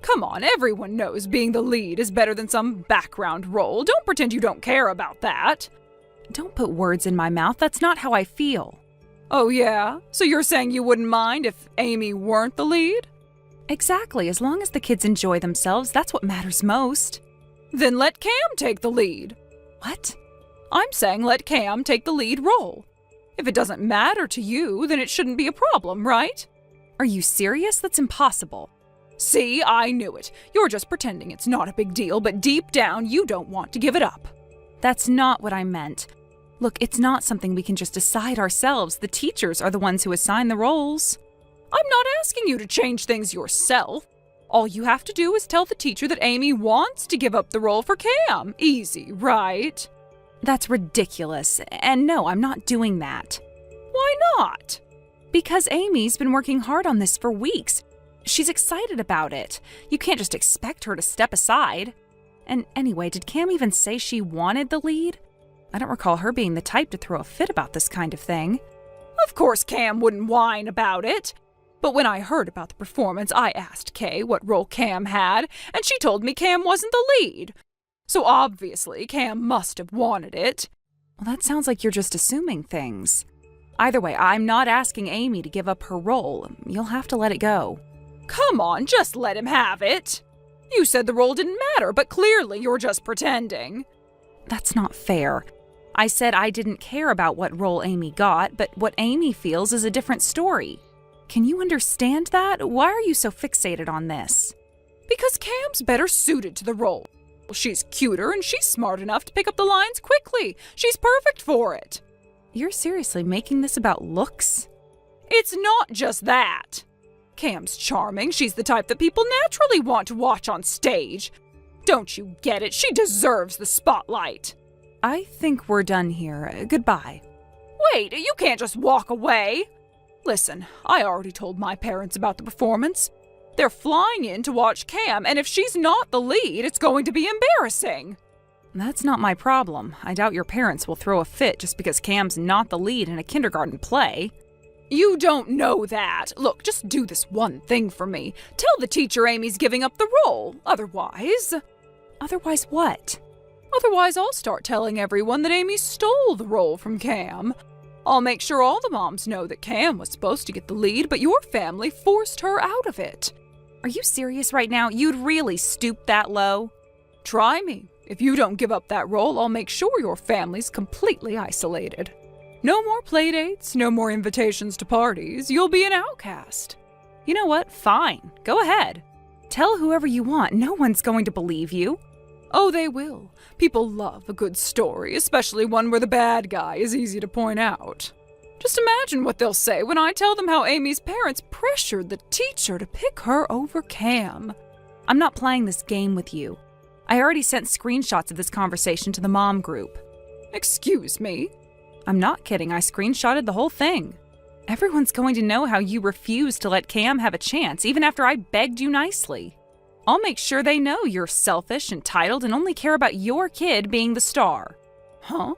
Come on, everyone knows being the lead is better than some background role. Don't pretend you don't care about that. Don't put words in my mouth. That's not how I feel. Oh, yeah? So you're saying you wouldn't mind if Amy weren't the lead? Exactly. As long as the kids enjoy themselves, that's what matters most. Then let Cam take the lead. What? I'm saying let Cam take the lead role. If it doesn't matter to you, then it shouldn't be a problem, right? Are you serious? That's impossible. See, I knew it. You're just pretending it's not a big deal, but deep down, you don't want to give it up. That's not what I meant. Look, it's not something we can just decide ourselves. The teachers are the ones who assign the roles. I'm not asking you to change things yourself. All you have to do is tell the teacher that Amy wants to give up the role for Cam. Easy, right? That's ridiculous. And no, I'm not doing that. Why not? Because Amy's been working hard on this for weeks. She's excited about it. You can't just expect her to step aside. And anyway, did Cam even say she wanted the lead? I don't recall her being the type to throw a fit about this kind of thing. Of course Cam wouldn't whine about it. But when I heard about the performance, I asked Kay what role Cam had, and she told me Cam wasn't the lead. So obviously Cam must have wanted it. Well, that sounds like you're just assuming things. Either way, I'm not asking Amy to give up her role. You'll have to let it go. Come on, just let him have it. You said the role didn't matter, but clearly you're just pretending. That's not fair. I said I didn't care about what role Amy got, but what Amy feels is a different story. Can you understand that? Why are you so fixated on this? Because Cam's better suited to the role. She's cuter and she's smart enough to pick up the lines quickly. She's perfect for it. You're seriously making this about looks? It's not just that. Cam's charming. She's the type that people naturally want to watch on stage. Don't you get it? She deserves the spotlight. I think we're done here. Goodbye. Wait, you can't just walk away. Listen, I already told my parents about the performance. They're flying in to watch Cam, and if she's not the lead, it's going to be embarrassing. That's not my problem. I doubt your parents will throw a fit just because Cam's not the lead in a kindergarten play. You don't know that. Look, just do this one thing for me. Tell the teacher Amy's giving up the role. Otherwise what? Otherwise, I'll start telling everyone that Amy stole the role from Cam. I'll make sure all the moms know that Cam was supposed to get the lead, but your family forced her out of it. Are you serious right now? You'd really stoop that low? Try me. If you don't give up that role, I'll make sure your family's completely isolated. No more playdates, no more invitations to parties. You'll be an outcast. You know what? Fine. Go ahead. Tell whoever you want. No one's going to believe you. Oh, they will. People love a good story, especially one where the bad guy is easy to point out. Just imagine what they'll say when I tell them how Amy's parents pressured the teacher to pick her over Cam. I'm not playing this game with you. I already sent screenshots of this conversation to the mom group. Excuse me? I'm not kidding. I screenshotted the whole thing. Everyone's going to know how you refused to let Cam have a chance, even after I begged you nicely. I'll make sure they know you're selfish, entitled, and only care about your kid being the star. Huh?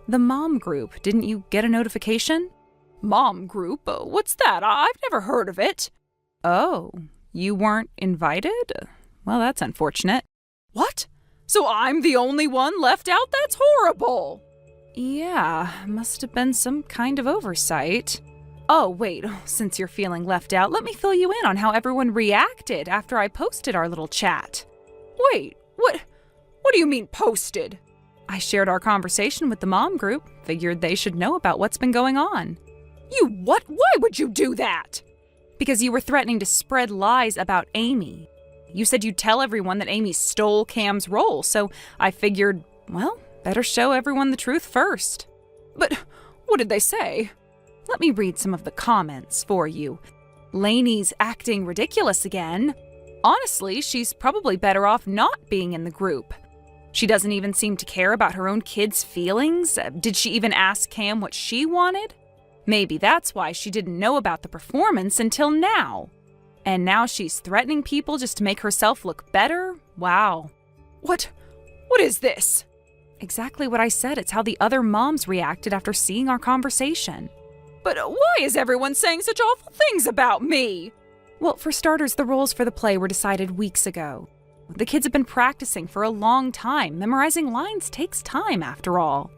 The mom group. Didn't you get a notification? Mom group? What's that? I've never heard of it. Oh, you weren't invited? Well, that's unfortunate. What? So I'm the only one left out? That's horrible. Yeah, must have been some kind of oversight. Oh, wait, since you're feeling left out, let me fill you in on how everyone reacted after I posted our little chat. Wait, what do you mean posted? I shared our conversation with the mom group. Figured they should know about what's been going on. You what? Why would you do that? Because you were threatening to spread lies about Amy. You said you'd tell everyone that Amy stole Cam's role, so I figured, well, better show everyone the truth first. But what did they say? Let me read some of the comments for you. Lainey's acting ridiculous again. Honestly, she's probably better off not being in the group. She doesn't even seem to care about her own kids' feelings. Did she even ask Cam what she wanted? Maybe that's why she didn't know about the performance until now. And now she's threatening people just to make herself look better? Wow. What is this? Exactly what I said. It's how the other moms reacted after seeing our conversation. But why is everyone saying such awful things about me? Well, for starters, the roles for the play were decided weeks ago. The kids have been practicing for a long time. Memorizing lines takes time, after all.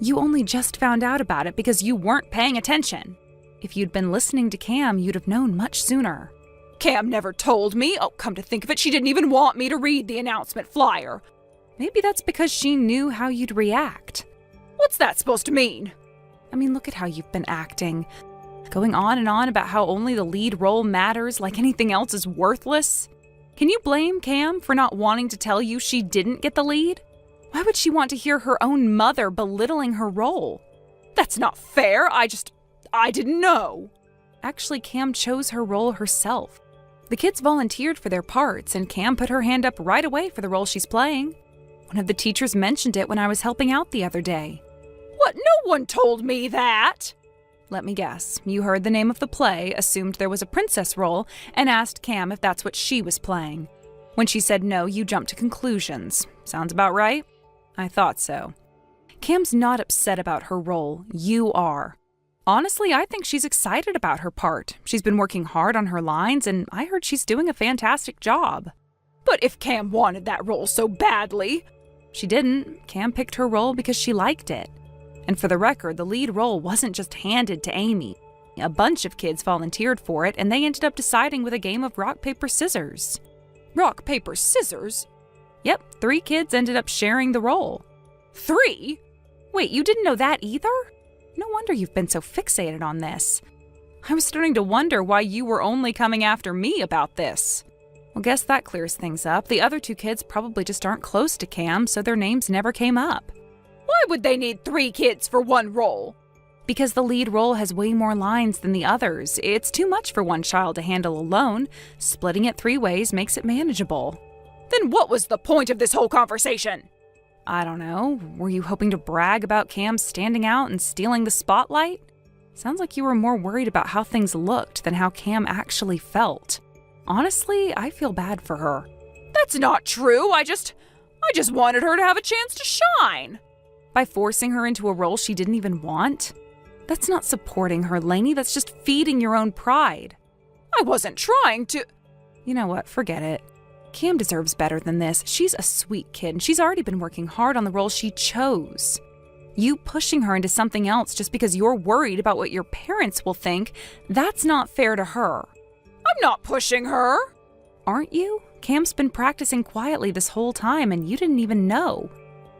You only just found out about it because you weren't paying attention. If you'd been listening to Cam, you'd have known much sooner. Cam never told me. Oh, come to think of it, she didn't even want me to read the announcement flyer. Maybe that's because she knew how you'd react. What's that supposed to mean? I mean, look at how you've been acting. Going on and on about how only the lead role matters, like anything else is worthless. Can you blame Cam for not wanting to tell you she didn't get the lead? Why would she want to hear her own mother belittling her role? That's not fair. I didn't know. Actually, Cam chose her role herself. The kids volunteered for their parts, and Cam put her hand up right away for the role she's playing. One of the teachers mentioned it when I was helping out the other day. What? No one told me that! Let me guess. You heard the name of the play, assumed there was a princess role, and asked Cam if that's what she was playing. When she said no, you jumped to conclusions. Sounds about right? I thought so. Cam's not upset about her role. You are. Honestly, I think she's excited about her part. She's been working hard on her lines, and I heard she's doing a fantastic job. But if Cam wanted that role so badly... She didn't. Cam picked her role because she liked it. And for the record, the lead role wasn't just handed to Amy. A bunch of kids volunteered for it, and they ended up deciding with a game of rock, paper, scissors. Rock, paper, scissors? Yep, 3 kids ended up sharing the role. 3? Wait, you didn't know that either? No wonder you've been so fixated on this. I was starting to wonder why you were only coming after me about this. Well, guess that clears things up. The other 2 kids probably just aren't close to Cam, so their names never came up. Why would they need 3 kids for one role? Because the lead role has way more lines than the others. It's too much for one child to handle alone. Splitting it 3 ways makes it manageable. Then what was the point of this whole conversation? I don't know. Were you hoping to brag about Cam standing out and stealing the spotlight? Sounds like you were more worried about how things looked than how Cam actually felt. Honestly, I feel bad for her. That's not true. I just wanted her to have a chance to shine. By forcing her into a role she didn't even want? That's not supporting her, Lainey. That's just feeding your own pride. I wasn't trying to... You know what? Forget it. Cam deserves better than this. She's a sweet kid, and she's already been working hard on the role she chose. You pushing her into something else just because you're worried about what your parents will think, that's not fair to her. I'm not pushing her. Aren't you? Cam's been practicing quietly this whole time, and you didn't even know.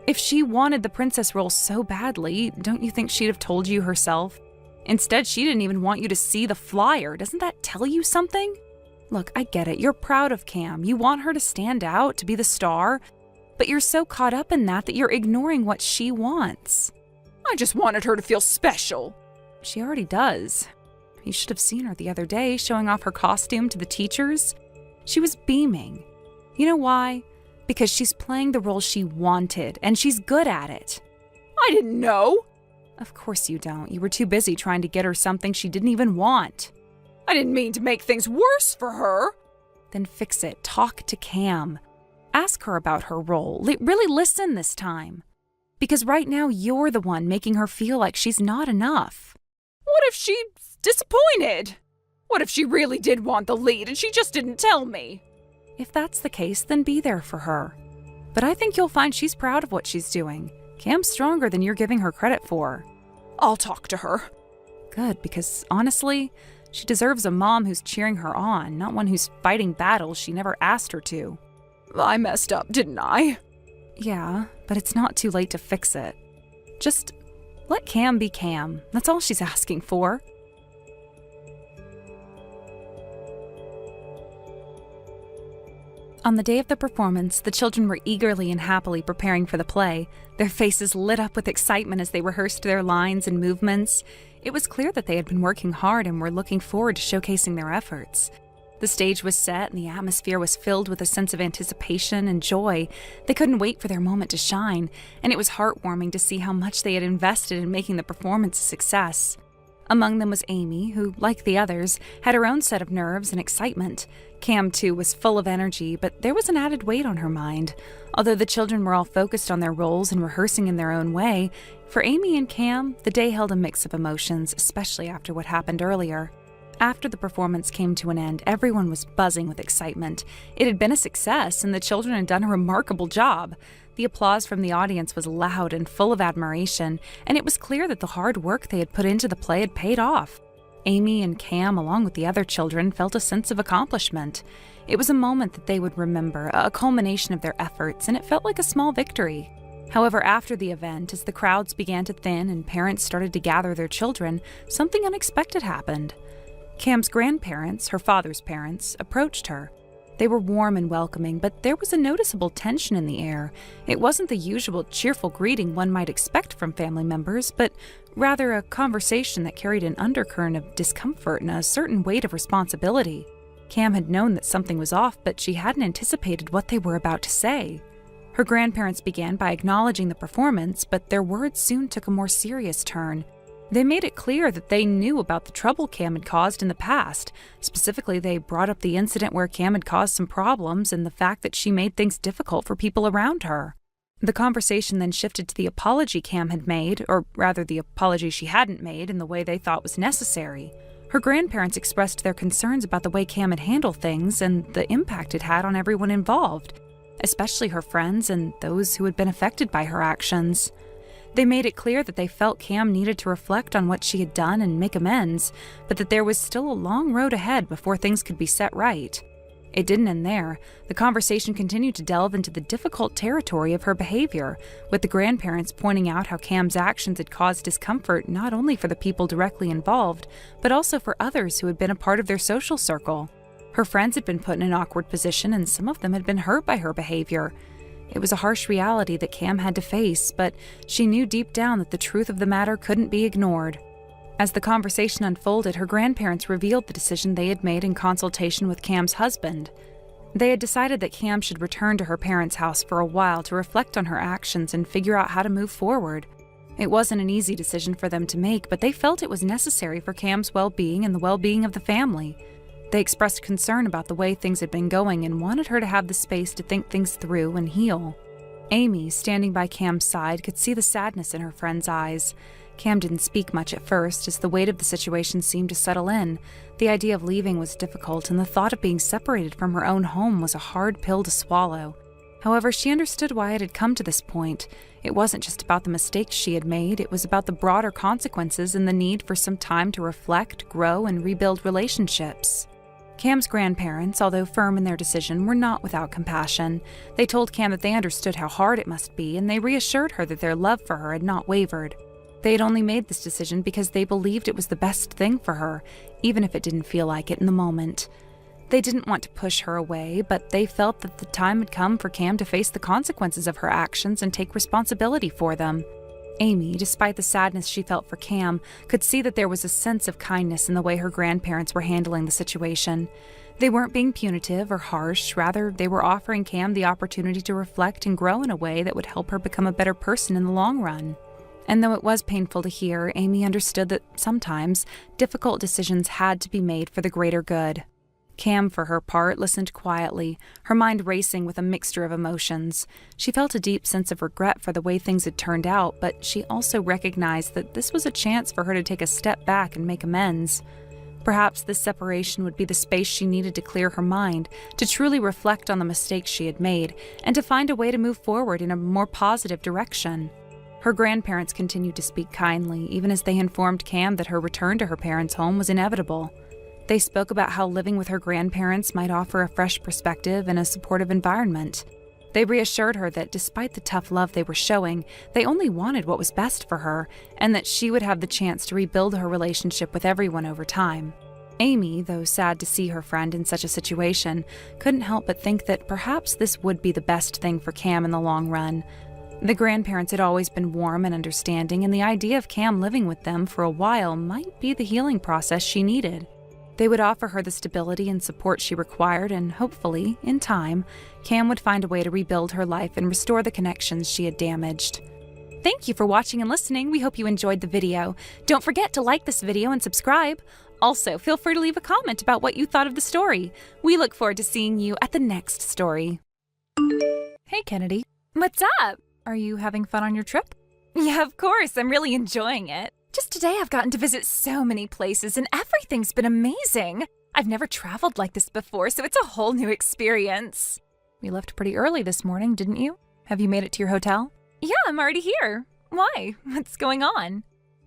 If she wanted the princess role so badly, don't you think she'd have told you herself? Instead, she didn't even want you to see the flyer. Doesn't that tell you something? Look, I get it. You're proud of Cam. You want her to stand out, to be the star. But you're so caught up in that you're ignoring what she wants. I just wanted her to feel special. She already does. You should have seen her the other day showing off her costume to the teachers. She was beaming. You know why? Because she's playing the role she wanted, and she's good at it. I didn't know. Of course you don't. You were too busy trying to get her something she didn't even want. I didn't mean to make things worse for her. Then fix it. Talk to Cam. Ask her about her role. Really listen this time. Because right now you're the one making her feel like she's not enough. What if she's disappointed? What if she really did want the lead and she just didn't tell me? If that's the case, then be there for her. But I think you'll find she's proud of what she's doing. Cam's stronger than you're giving her credit for. I'll talk to her. Good, because honestly, she deserves a mom who's cheering her on, not one who's fighting battles she never asked her to. I messed up, didn't I? Yeah, but it's not too late to fix it. Just let Cam be Cam. That's all she's asking for. On the day of the performance, the children were eagerly and happily preparing for the play. Their faces lit up with excitement as they rehearsed their lines and movements. It was clear that they had been working hard and were looking forward to showcasing their efforts. The stage was set and the atmosphere was filled with a sense of anticipation and joy. They couldn't wait for their moment to shine, and it was heartwarming to see how much they had invested in making the performance a success. Among them was Amy, who, like the others, had her own set of nerves and excitement. Cam, too, was full of energy, but there was an added weight on her mind. Although the children were all focused on their roles and rehearsing in their own way, for Amy and Cam, the day held a mix of emotions, especially after what happened earlier. After the performance came to an end, everyone was buzzing with excitement. It had been a success, and the children had done a remarkable job. The applause from the audience was loud and full of admiration, and it was clear that the hard work they had put into the play had paid off. Amy and Cam, along with the other children, felt a sense of accomplishment. It was a moment that they would remember, a culmination of their efforts, and it felt like a small victory. However, after the event, as the crowds began to thin and parents started to gather their children, something unexpected happened. Cam's grandparents, her father's parents, approached her. They were warm and welcoming, but there was a noticeable tension in the air. It wasn't the usual cheerful greeting one might expect from family members, but rather a conversation that carried an undercurrent of discomfort and a certain weight of responsibility. Cam had known that something was off, but she hadn't anticipated what they were about to say. Her grandparents began by acknowledging the performance, but their words soon took a more serious turn. They made it clear that they knew about the trouble Cam had caused in the past. Specifically, they brought up the incident where Cam had caused some problems and the fact that she made things difficult for people around her. The conversation then shifted to the apology Cam had made, or rather the apology she hadn't made in the way they thought was necessary. Her grandparents expressed their concerns about the way Cam had handled things and the impact it had on everyone involved, especially her friends and those who had been affected by her actions. They made it clear that they felt Cam needed to reflect on what she had done and make amends, but that there was still a long road ahead before things could be set right. It didn't end there. The conversation continued to delve into the difficult territory of her behavior, with the grandparents pointing out how Cam's actions had caused discomfort not only for the people directly involved, but also for others who had been a part of their social circle. Her friends had been put in an awkward position, and some of them had been hurt by her behavior. It was a harsh reality that Cam had to face, but she knew deep down that the truth of the matter couldn't be ignored. As the conversation unfolded, her grandparents revealed the decision they had made in consultation with Cam's husband. They had decided that Cam should return to her parents' house for a while to reflect on her actions and figure out how to move forward. It wasn't an easy decision for them to make, but they felt it was necessary for Cam's well-being and the well-being of the family. They expressed concern about the way things had been going and wanted her to have the space to think things through and heal. Amy, standing by Cam's side, could see the sadness in her friend's eyes. Cam didn't speak much at first, as the weight of the situation seemed to settle in. The idea of leaving was difficult, and the thought of being separated from her own home was a hard pill to swallow. However, she understood why it had come to this point. It wasn't just about the mistakes she had made, it was about the broader consequences and the need for some time to reflect, grow, and rebuild relationships. Cam's grandparents, although firm in their decision, were not without compassion. They told Cam that they understood how hard it must be, and they reassured her that their love for her had not wavered. They had only made this decision because they believed it was the best thing for her, even if it didn't feel like it in the moment. They didn't want to push her away, but they felt that the time had come for Cam to face the consequences of her actions and take responsibility for them. Amy, despite the sadness she felt for Cam, could see that there was a sense of kindness in the way her grandparents were handling the situation. They weren't being punitive or harsh, rather they were offering Cam the opportunity to reflect and grow in a way that would help her become a better person in the long run. And though it was painful to hear, Amy understood that sometimes difficult decisions had to be made for the greater good. Cam, for her part, listened quietly, her mind racing with a mixture of emotions. She felt a deep sense of regret for the way things had turned out, but she also recognized that this was a chance for her to take a step back and make amends. Perhaps this separation would be the space she needed to clear her mind, to truly reflect on the mistakes she had made, and to find a way to move forward in a more positive direction. Her grandparents continued to speak kindly, even as they informed Cam that her return to her parents' home was inevitable. They spoke about how living with her grandparents might offer a fresh perspective and a supportive environment. They reassured her that despite the tough love they were showing, they only wanted what was best for her, and that she would have the chance to rebuild her relationship with everyone over time. Amy, though sad to see her friend in such a situation, couldn't help but think that perhaps this would be the best thing for Cam in the long run. The grandparents had always been warm and understanding, and the idea of Cam living with them for a while might be the healing process she needed. They would offer her the stability and support she required, and hopefully, in time, Cam would find a way to rebuild her life and restore the connections she had damaged. Thank you for watching and listening. We hope you enjoyed the video. Don't forget to like this video and subscribe. Also, feel free to leave a comment about what you thought of the story. We look forward to seeing you at the next story. Hey, Kennedy. What's up? Are you having fun on your trip? Yeah, of course. I'm really enjoying it. Just today I've gotten to visit so many places and everything's been amazing. I've never traveled like this before, so it's a whole new experience. You left pretty early this morning, didn't you? Have you made it to your hotel? Yeah, I'm already here. Why? What's going on?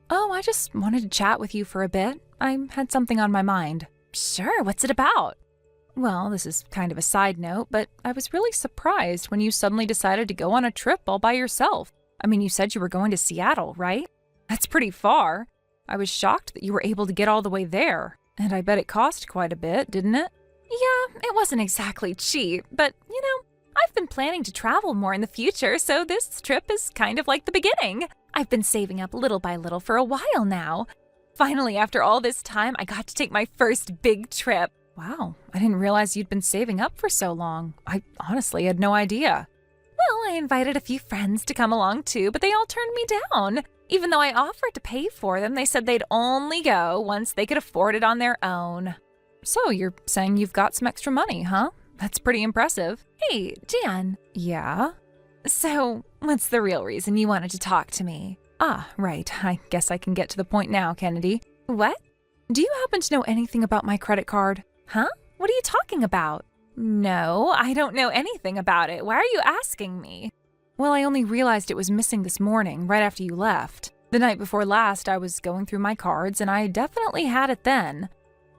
Oh, I just wanted to chat with you for a bit. I had something on my mind. Sure, what's it about? Well, this is kind of a side note, but I was really surprised when you suddenly decided to go on a trip all by yourself. I mean, you said you were going to Seattle, right? That's pretty far. I was shocked that you were able to get all the way there. And I bet it cost quite a bit, didn't it? Yeah, it wasn't exactly cheap, but, I've been planning to travel more in the future, so this trip is kind of like the beginning. I've been saving up little by little for a while now. Finally, after all this time, I got to take my first big trip. Wow, I didn't realize you'd been saving up for so long. I honestly had no idea. Well, I invited a few friends to come along too, but they all turned me down. Even though I offered to pay for them, they said they'd only go once they could afford it on their own. So you're saying you've got some extra money, huh? That's pretty impressive. Hey, Jan. Yeah? So, what's the real reason you wanted to talk to me? Ah, right. I guess I can get to the point now, Kennedy. What? Do you happen to know anything about my credit card? Huh? What are you talking about? No, I don't know anything about it. Why are you asking me? Well, I only realized it was missing this morning, right after you left. The night before last, I was going through my cards, and I definitely had it then.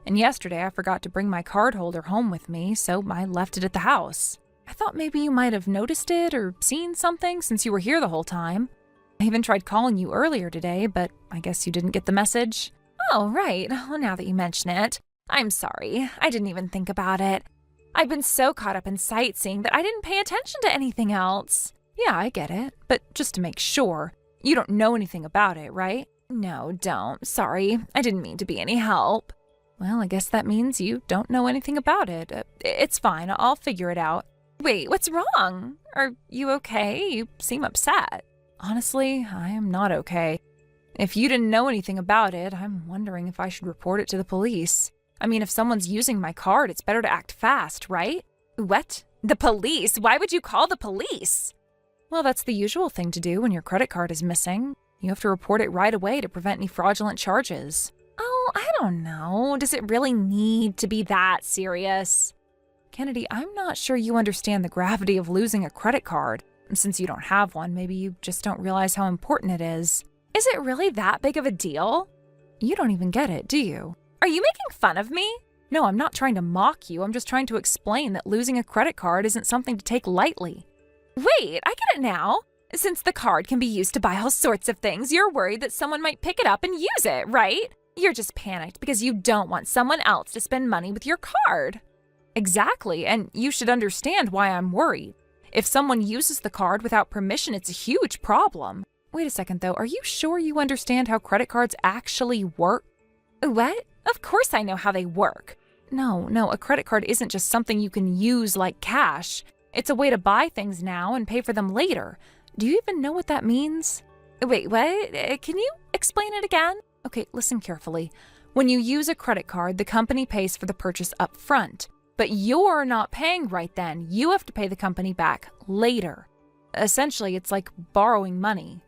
And yesterday, I forgot to bring my card holder home with me, so I left it at the house. I thought maybe you might have noticed it or seen something since you were here the whole time. I even tried calling you earlier today, but I guess you didn't get the message. Oh, right. Well, now that you mention it, I'm sorry. I didn't even think about it. I've been so caught up in sightseeing that I didn't pay attention to anything else. Yeah, I get it. But just to make sure, you don't know anything about it, right? No, don't. Sorry. I didn't mean to be any help. Well, I guess that means you don't know anything about it. It's fine. I'll figure it out. Wait, what's wrong? Are you okay? You seem upset. Honestly, I am not okay. If you didn't know anything about it, I'm wondering if I should report it to the police. I mean, if someone's using my card, it's better to act fast, right? What? The police? Why would you call the police? Well, that's the usual thing to do when your credit card is missing. You have to report it right away to prevent any fraudulent charges. Oh, I don't know. Does it really need to be that serious? Kennedy, I'm not sure you understand the gravity of losing a credit card. Since you don't have one, maybe you just don't realize how important it is. Is it really that big of a deal? You don't even get it, do you? Are you making fun of me? No, I'm not trying to mock you. I'm just trying to explain that losing a credit card isn't something to take lightly. Wait, I get it now. Since the card can be used to buy all sorts of things, you're worried that someone might pick it up and use it, right? You're just panicked because you don't want someone else to spend money with your card. Exactly, and you should understand why I'm worried. If someone uses the card without permission, it's a huge problem. Wait a second, though. Are you sure you understand how credit cards actually work? What? Of course I know how they work. No, a credit card isn't just something you can use like cash. It's a way to buy things now and pay for them later. Do you even know what that means? Wait, what? Can you explain it again? Okay, listen carefully. When you use a credit card, the company pays for the purchase up front. But you're not paying right then. You have to pay the company back later. Essentially, it's like borrowing money.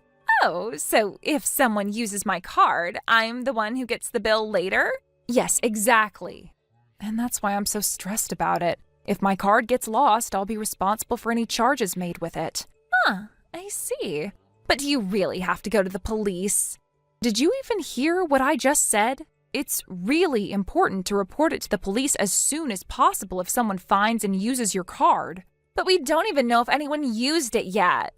Oh, so if someone uses my card, I'm the one who gets the bill later? Yes, exactly. And that's why I'm so stressed about it. If my card gets lost, I'll be responsible for any charges made with it. Huh, I see. But do you really have to go to the police? Did you even hear what I just said? It's really important to report it to the police as soon as possible if someone finds and uses your card. But we don't even know if anyone used it yet.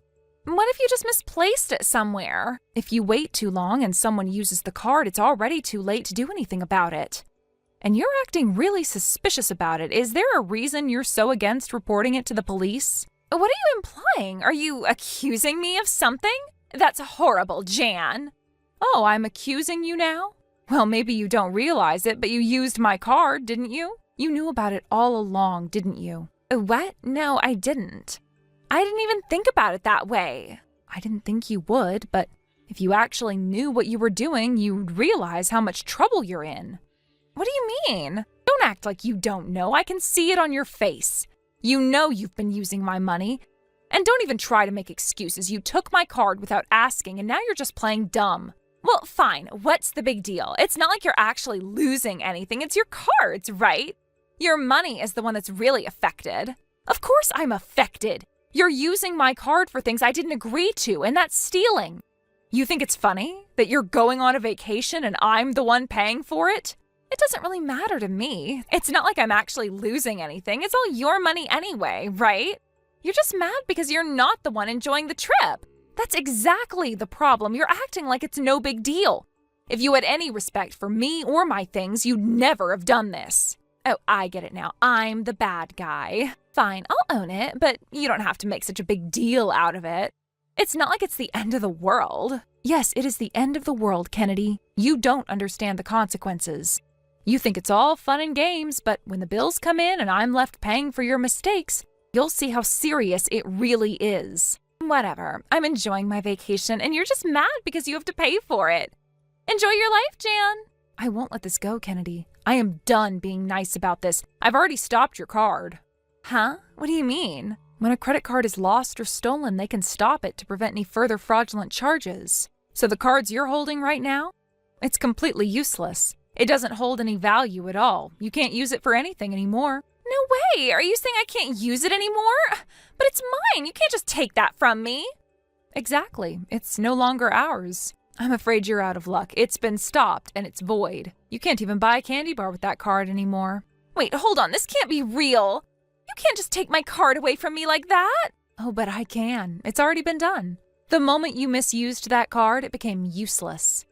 What if you just misplaced it somewhere? If you wait too long and someone uses the card, it's already too late to do anything about it. And you're acting really suspicious about it. Is there a reason you're so against reporting it to the police? What are you implying? Are you accusing me of something? That's horrible, Jan. Oh, I'm accusing you now? Well, maybe you don't realize it, but you used my card, didn't you? You knew about it all along, didn't you? What? No, I didn't. I didn't even think about it that way. I didn't think you would, but if you actually knew what you were doing, you'd realize how much trouble you're in. What do you mean? Don't act like you don't know. I can see it on your face. You know you've been using my money. And don't even try to make excuses. You took my card without asking, and now you're just playing dumb. Well, fine. What's the big deal? It's not like you're actually losing anything. It's your cards, right? Your money is the one that's really affected. Of course I'm affected. You're using my card for things I didn't agree to, and that's stealing. You think it's funny that you're going on a vacation and I'm the one paying for it? It doesn't really matter to me. It's not like I'm actually losing anything. It's all your money anyway, right? You're just mad because you're not the one enjoying the trip. That's exactly the problem. You're acting like it's no big deal. If you had any respect for me or my things, you'd never have done this. Oh, I get it now. I'm the bad guy. Fine, I'll own it, but you don't have to make such a big deal out of it. It's not like it's the end of the world. Yes, it is the end of the world, Kennedy. You don't understand the consequences. You think it's all fun and games, but when the bills come in and I'm left paying for your mistakes, you'll see how serious it really is. Whatever. I'm enjoying my vacation, and you're just mad because you have to pay for it. Enjoy your life, Jan. I won't let this go, Kennedy. I am done being nice about this. I've already stopped your card. Huh? What do you mean? When a credit card is lost or stolen, they can stop it to prevent any further fraudulent charges. So the cards you're holding right now? It's completely useless. It doesn't hold any value at all. You can't use it for anything anymore. No way! Are you saying I can't use it anymore? But it's mine! You can't just take that from me! Exactly. It's no longer ours. I'm afraid you're out of luck. It's been stopped, and it's void. You can't even buy a candy bar with that card anymore. Wait, hold on. This can't be real. You can't just take my card away from me like that. Oh, but I can. It's already been done. The moment you misused that card, it became useless.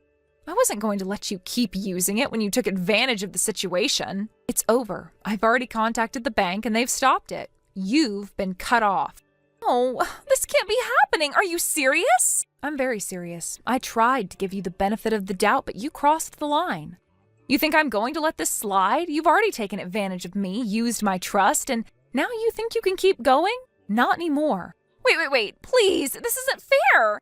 I wasn't going to let you keep using it when you took advantage of the situation. It's over. I've already contacted the bank and they've stopped it. You've been cut off. Oh, this can't be happening. Are you serious? I'm very serious. I tried to give you the benefit of the doubt, but you crossed the line. You think I'm going to let this slide? You've already taken advantage of me, used my trust, and now you think you can keep going? Not anymore. Wait, please. This isn't fair.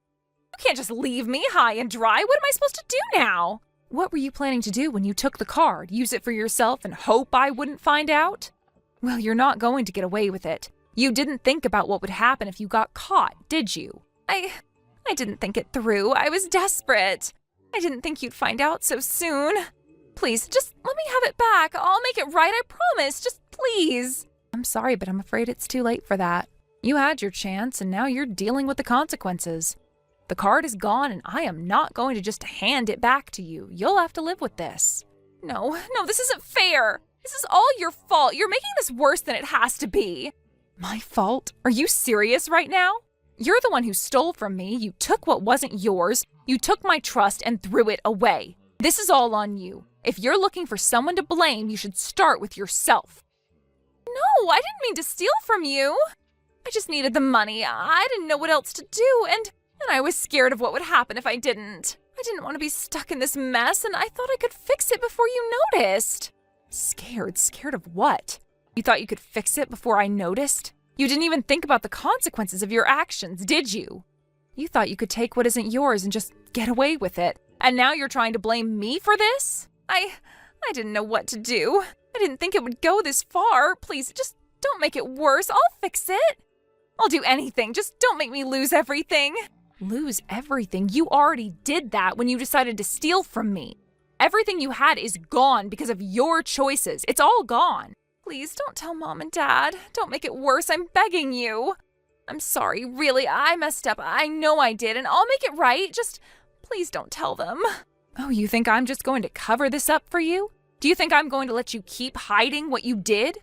You can't just leave me high and dry. What am I supposed to do now? What were you planning to do when you took the card? Use it for yourself and hope I wouldn't find out? Well, you're not going to get away with it. You didn't think about what would happen if you got caught, did you? I didn't think it through. I was desperate. I didn't think you'd find out so soon. Please, just let me have it back. I'll make it right, I promise. Just please. I'm sorry, but I'm afraid it's too late for that. You had your chance, and now you're dealing with the consequences. The card is gone, and I am not going to just hand it back to you. You'll have to live with this. No, this isn't fair. This is all your fault. You're making this worse than it has to be. My fault? Are you serious right now? You're the one who stole from me. You took what wasn't yours. You took my trust and threw it away. This is all on you. If you're looking for someone to blame, you should start with yourself. No, I didn't mean to steal from you. I just needed the money. I didn't know what else to do, and I was scared of what would happen if I didn't. I didn't want to be stuck in this mess, and I thought I could fix it before you noticed. Scared? Scared of what? You thought you could fix it before I noticed? You didn't even think about the consequences of your actions, did you? You thought you could take what isn't yours and just get away with it. And now you're trying to blame me for this? I didn't know what to do. I didn't think it would go this far. Please, just don't make it worse. I'll fix it. I'll do anything. Just don't make me lose everything. Lose everything? You already did that when you decided to steal from me. Everything you had is gone because of your choices. It's all gone. Please don't tell Mom and Dad. Don't make it worse. I'm begging you. I'm sorry. Really, I messed up. I know I did, and I'll make it right. Just please don't tell them. Oh, you think I'm just going to cover this up for you? Do you think I'm going to let you keep hiding what you did?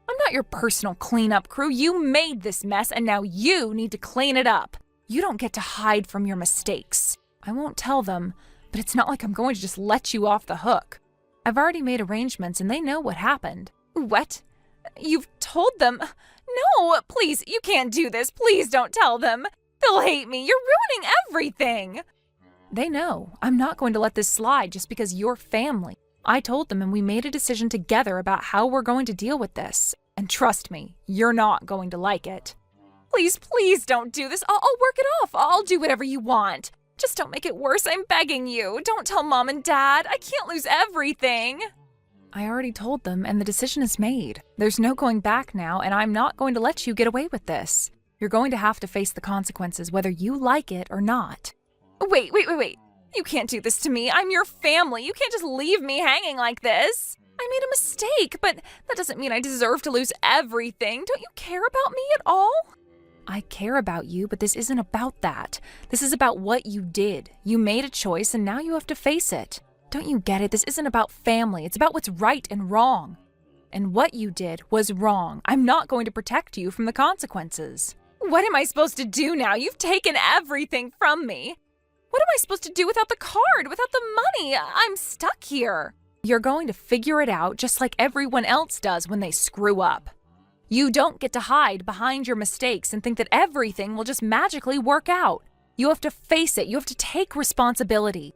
I'm not your personal cleanup crew. You made this mess, and now you need to clean it up. You don't get to hide from your mistakes. I won't tell them, but it's not like I'm going to just let you off the hook. I've already made arrangements and they know what happened. What? You've told them? No, please, you can't do this. Please don't tell them. They'll hate me. You're ruining everything. They know. I'm not going to let this slide just because you're family. I told them and we made a decision together about how we're going to deal with this. And trust me, you're not going to like it. Please, please don't do this. I'll work it off. I'll do whatever you want. Just don't make it worse. I'm begging you. Don't tell Mom and Dad. I can't lose everything. I already told them and the decision is made. There's no going back now and I'm not going to let you get away with this. You're going to have to face the consequences whether you like it or not. Wait. You can't do this to me. I'm your family. You can't just leave me hanging like this. I made a mistake, but that doesn't mean I deserve to lose everything. Don't you care about me at all? I care about you, but this isn't about that. This is about what you did. You made a choice and now you have to face it. Don't you get it? This isn't about family. It's about what's right and wrong. And what you did was wrong. I'm not going to protect you from the consequences. What am I supposed to do now? You've taken everything from me. What am I supposed to do without the card, without the money? I'm stuck here. You're going to figure it out just like everyone else does when they screw up. You don't get to hide behind your mistakes and think that everything will just magically work out. You have to face it. You have to take responsibility.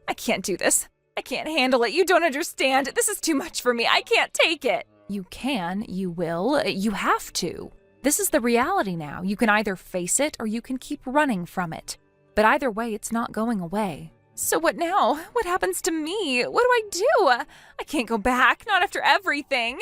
I can't do this. I can't handle it. You don't understand. This is too much for me. I can't take it. You can, you will, you have to. This is the reality now. You can either face it or you can keep running from it. But either way, it's not going away. So what now? What happens to me? What do I do? I can't go back, not after everything.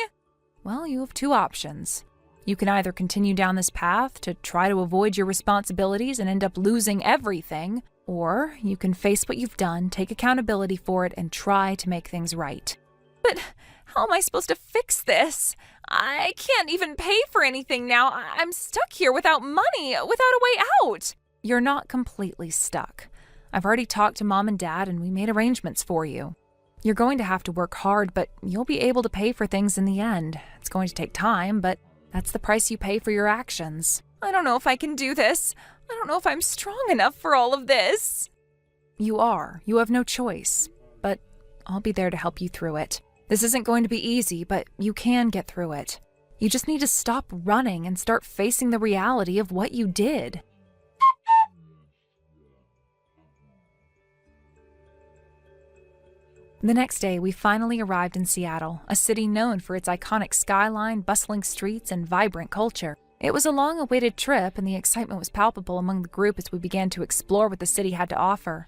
Well, you have two options. You can either continue down this path to try to avoid your responsibilities and end up losing everything, or you can face what you've done, take accountability for it, and try to make things right. But how am I supposed to fix this? I can't even pay for anything now. I'm stuck here without money, without a way out. You're not completely stuck. I've already talked to Mom and Dad and we made arrangements for you. You're going to have to work hard, but you'll be able to pay for things in the end. It's going to take time, but that's the price you pay for your actions. I don't know if I can do this. I don't know if I'm strong enough for all of this. You are. You have no choice. But I'll be there to help you through it. This isn't going to be easy, but you can get through it. You just need to stop running and start facing the reality of what you did. The next day, we finally arrived in Seattle, a city known for its iconic skyline, bustling streets, and vibrant culture. It was a long-awaited trip, and the excitement was palpable among the group as we began to explore what the city had to offer.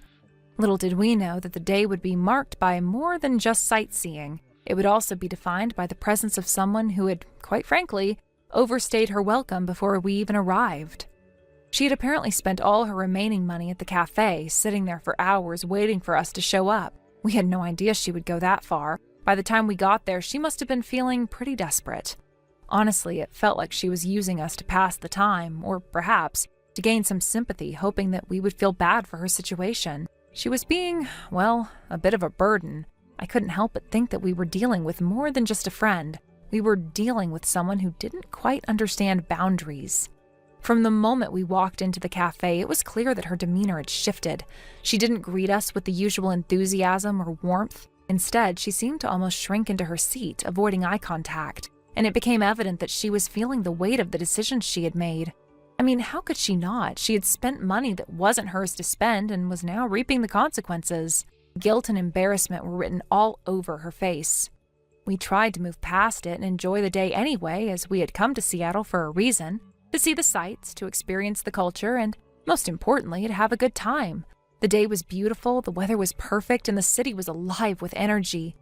Little did we know that the day would be marked by more than just sightseeing. It would also be defined by the presence of someone who had, quite frankly, overstayed her welcome before we even arrived. She had apparently spent all her remaining money at the cafe, sitting there for hours waiting for us to show up. We had no idea she would go that far. By the time we got there, she must have been feeling pretty desperate. Honestly, it felt like she was using us to pass the time, or perhaps to gain some sympathy, hoping that we would feel bad for her situation. She was being, well, a bit of a burden. I couldn't help but think that we were dealing with more than just a friend. We were dealing with someone who didn't quite understand boundaries. From the moment we walked into the cafe, it was clear that her demeanor had shifted. She didn't greet us with the usual enthusiasm or warmth. Instead, she seemed to almost shrink into her seat, avoiding eye contact, and it became evident that she was feeling the weight of the decisions she had made. I mean, how could she not? She had spent money that wasn't hers to spend and was now reaping the consequences. Guilt and embarrassment were written all over her face. We tried to move past it and enjoy the day anyway, as we had come to Seattle for a reason. To see the sights, to experience the culture, and most importantly, to have a good time. The day was beautiful, the weather was perfect, and the city was alive with energy.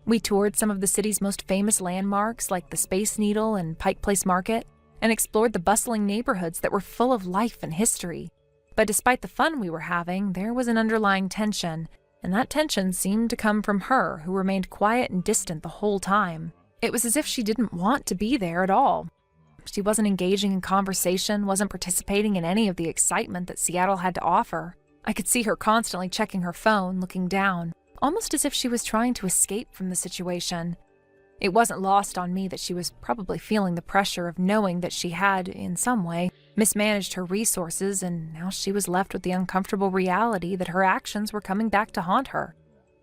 We toured some of the city's most famous landmarks like the Space Needle and Pike Place Market, and explored the bustling neighborhoods that were full of life and history. But despite the fun we were having, there was an underlying tension, and that tension seemed to come from her, who remained quiet and distant the whole time. It was as if she didn't want to be there at all. She wasn't engaging in conversation, wasn't participating in any of the excitement that Seattle had to offer. I could see her constantly checking her phone, looking down, almost as if she was trying to escape from the situation. It wasn't lost on me that she was probably feeling the pressure of knowing that she had, in some way, mismanaged her resources, and now she was left with the uncomfortable reality that her actions were coming back to haunt her.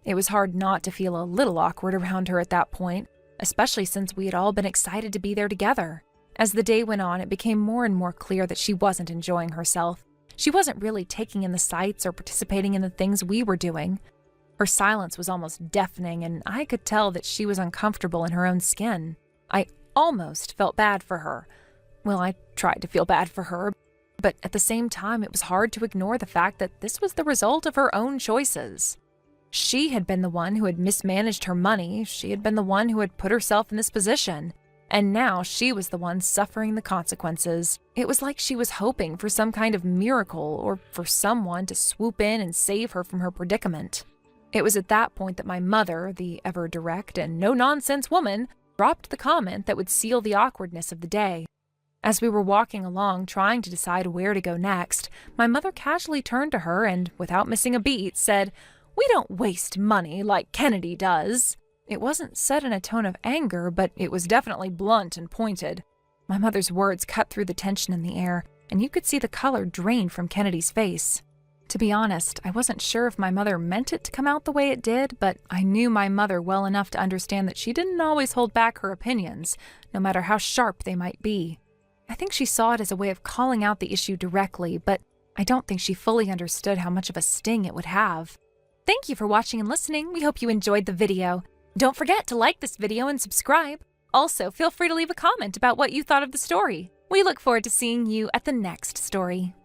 It was hard not to feel a little awkward around her at that point, especially since we had all been excited to be there together. As the day went on, it became more and more clear that she wasn't enjoying herself. She wasn't really taking in the sights or participating in the things we were doing. Her silence was almost deafening, and I could tell that she was uncomfortable in her own skin. I almost felt bad for her. Well, I tried to feel bad for her, but at the same time, it was hard to ignore the fact that this was the result of her own choices. She had been the one who had mismanaged her money, she had been the one who had put herself in this position, and now she was the one suffering the consequences. It was like she was hoping for some kind of miracle or for someone to swoop in and save her from her predicament. It was at that point that my mother, the ever-direct and no-nonsense woman, dropped the comment that would seal the awkwardness of the day. As we were walking along trying to decide where to go next, my mother casually turned to her and, without missing a beat, said, "We don't waste money like Kennedy does." It wasn't said in a tone of anger, but it was definitely blunt and pointed. My mother's words cut through the tension in the air, and you could see the color drain from Kennedy's face. To be honest, I wasn't sure if my mother meant it to come out the way it did, but I knew my mother well enough to understand that she didn't always hold back her opinions, no matter how sharp they might be. I think she saw it as a way of calling out the issue directly, but I don't think she fully understood how much of a sting it would have. Thank you for watching and listening. We hope you enjoyed the video. Don't forget to like this video and subscribe. Also, feel free to leave a comment about what you thought of the story. We look forward to seeing you at the next story.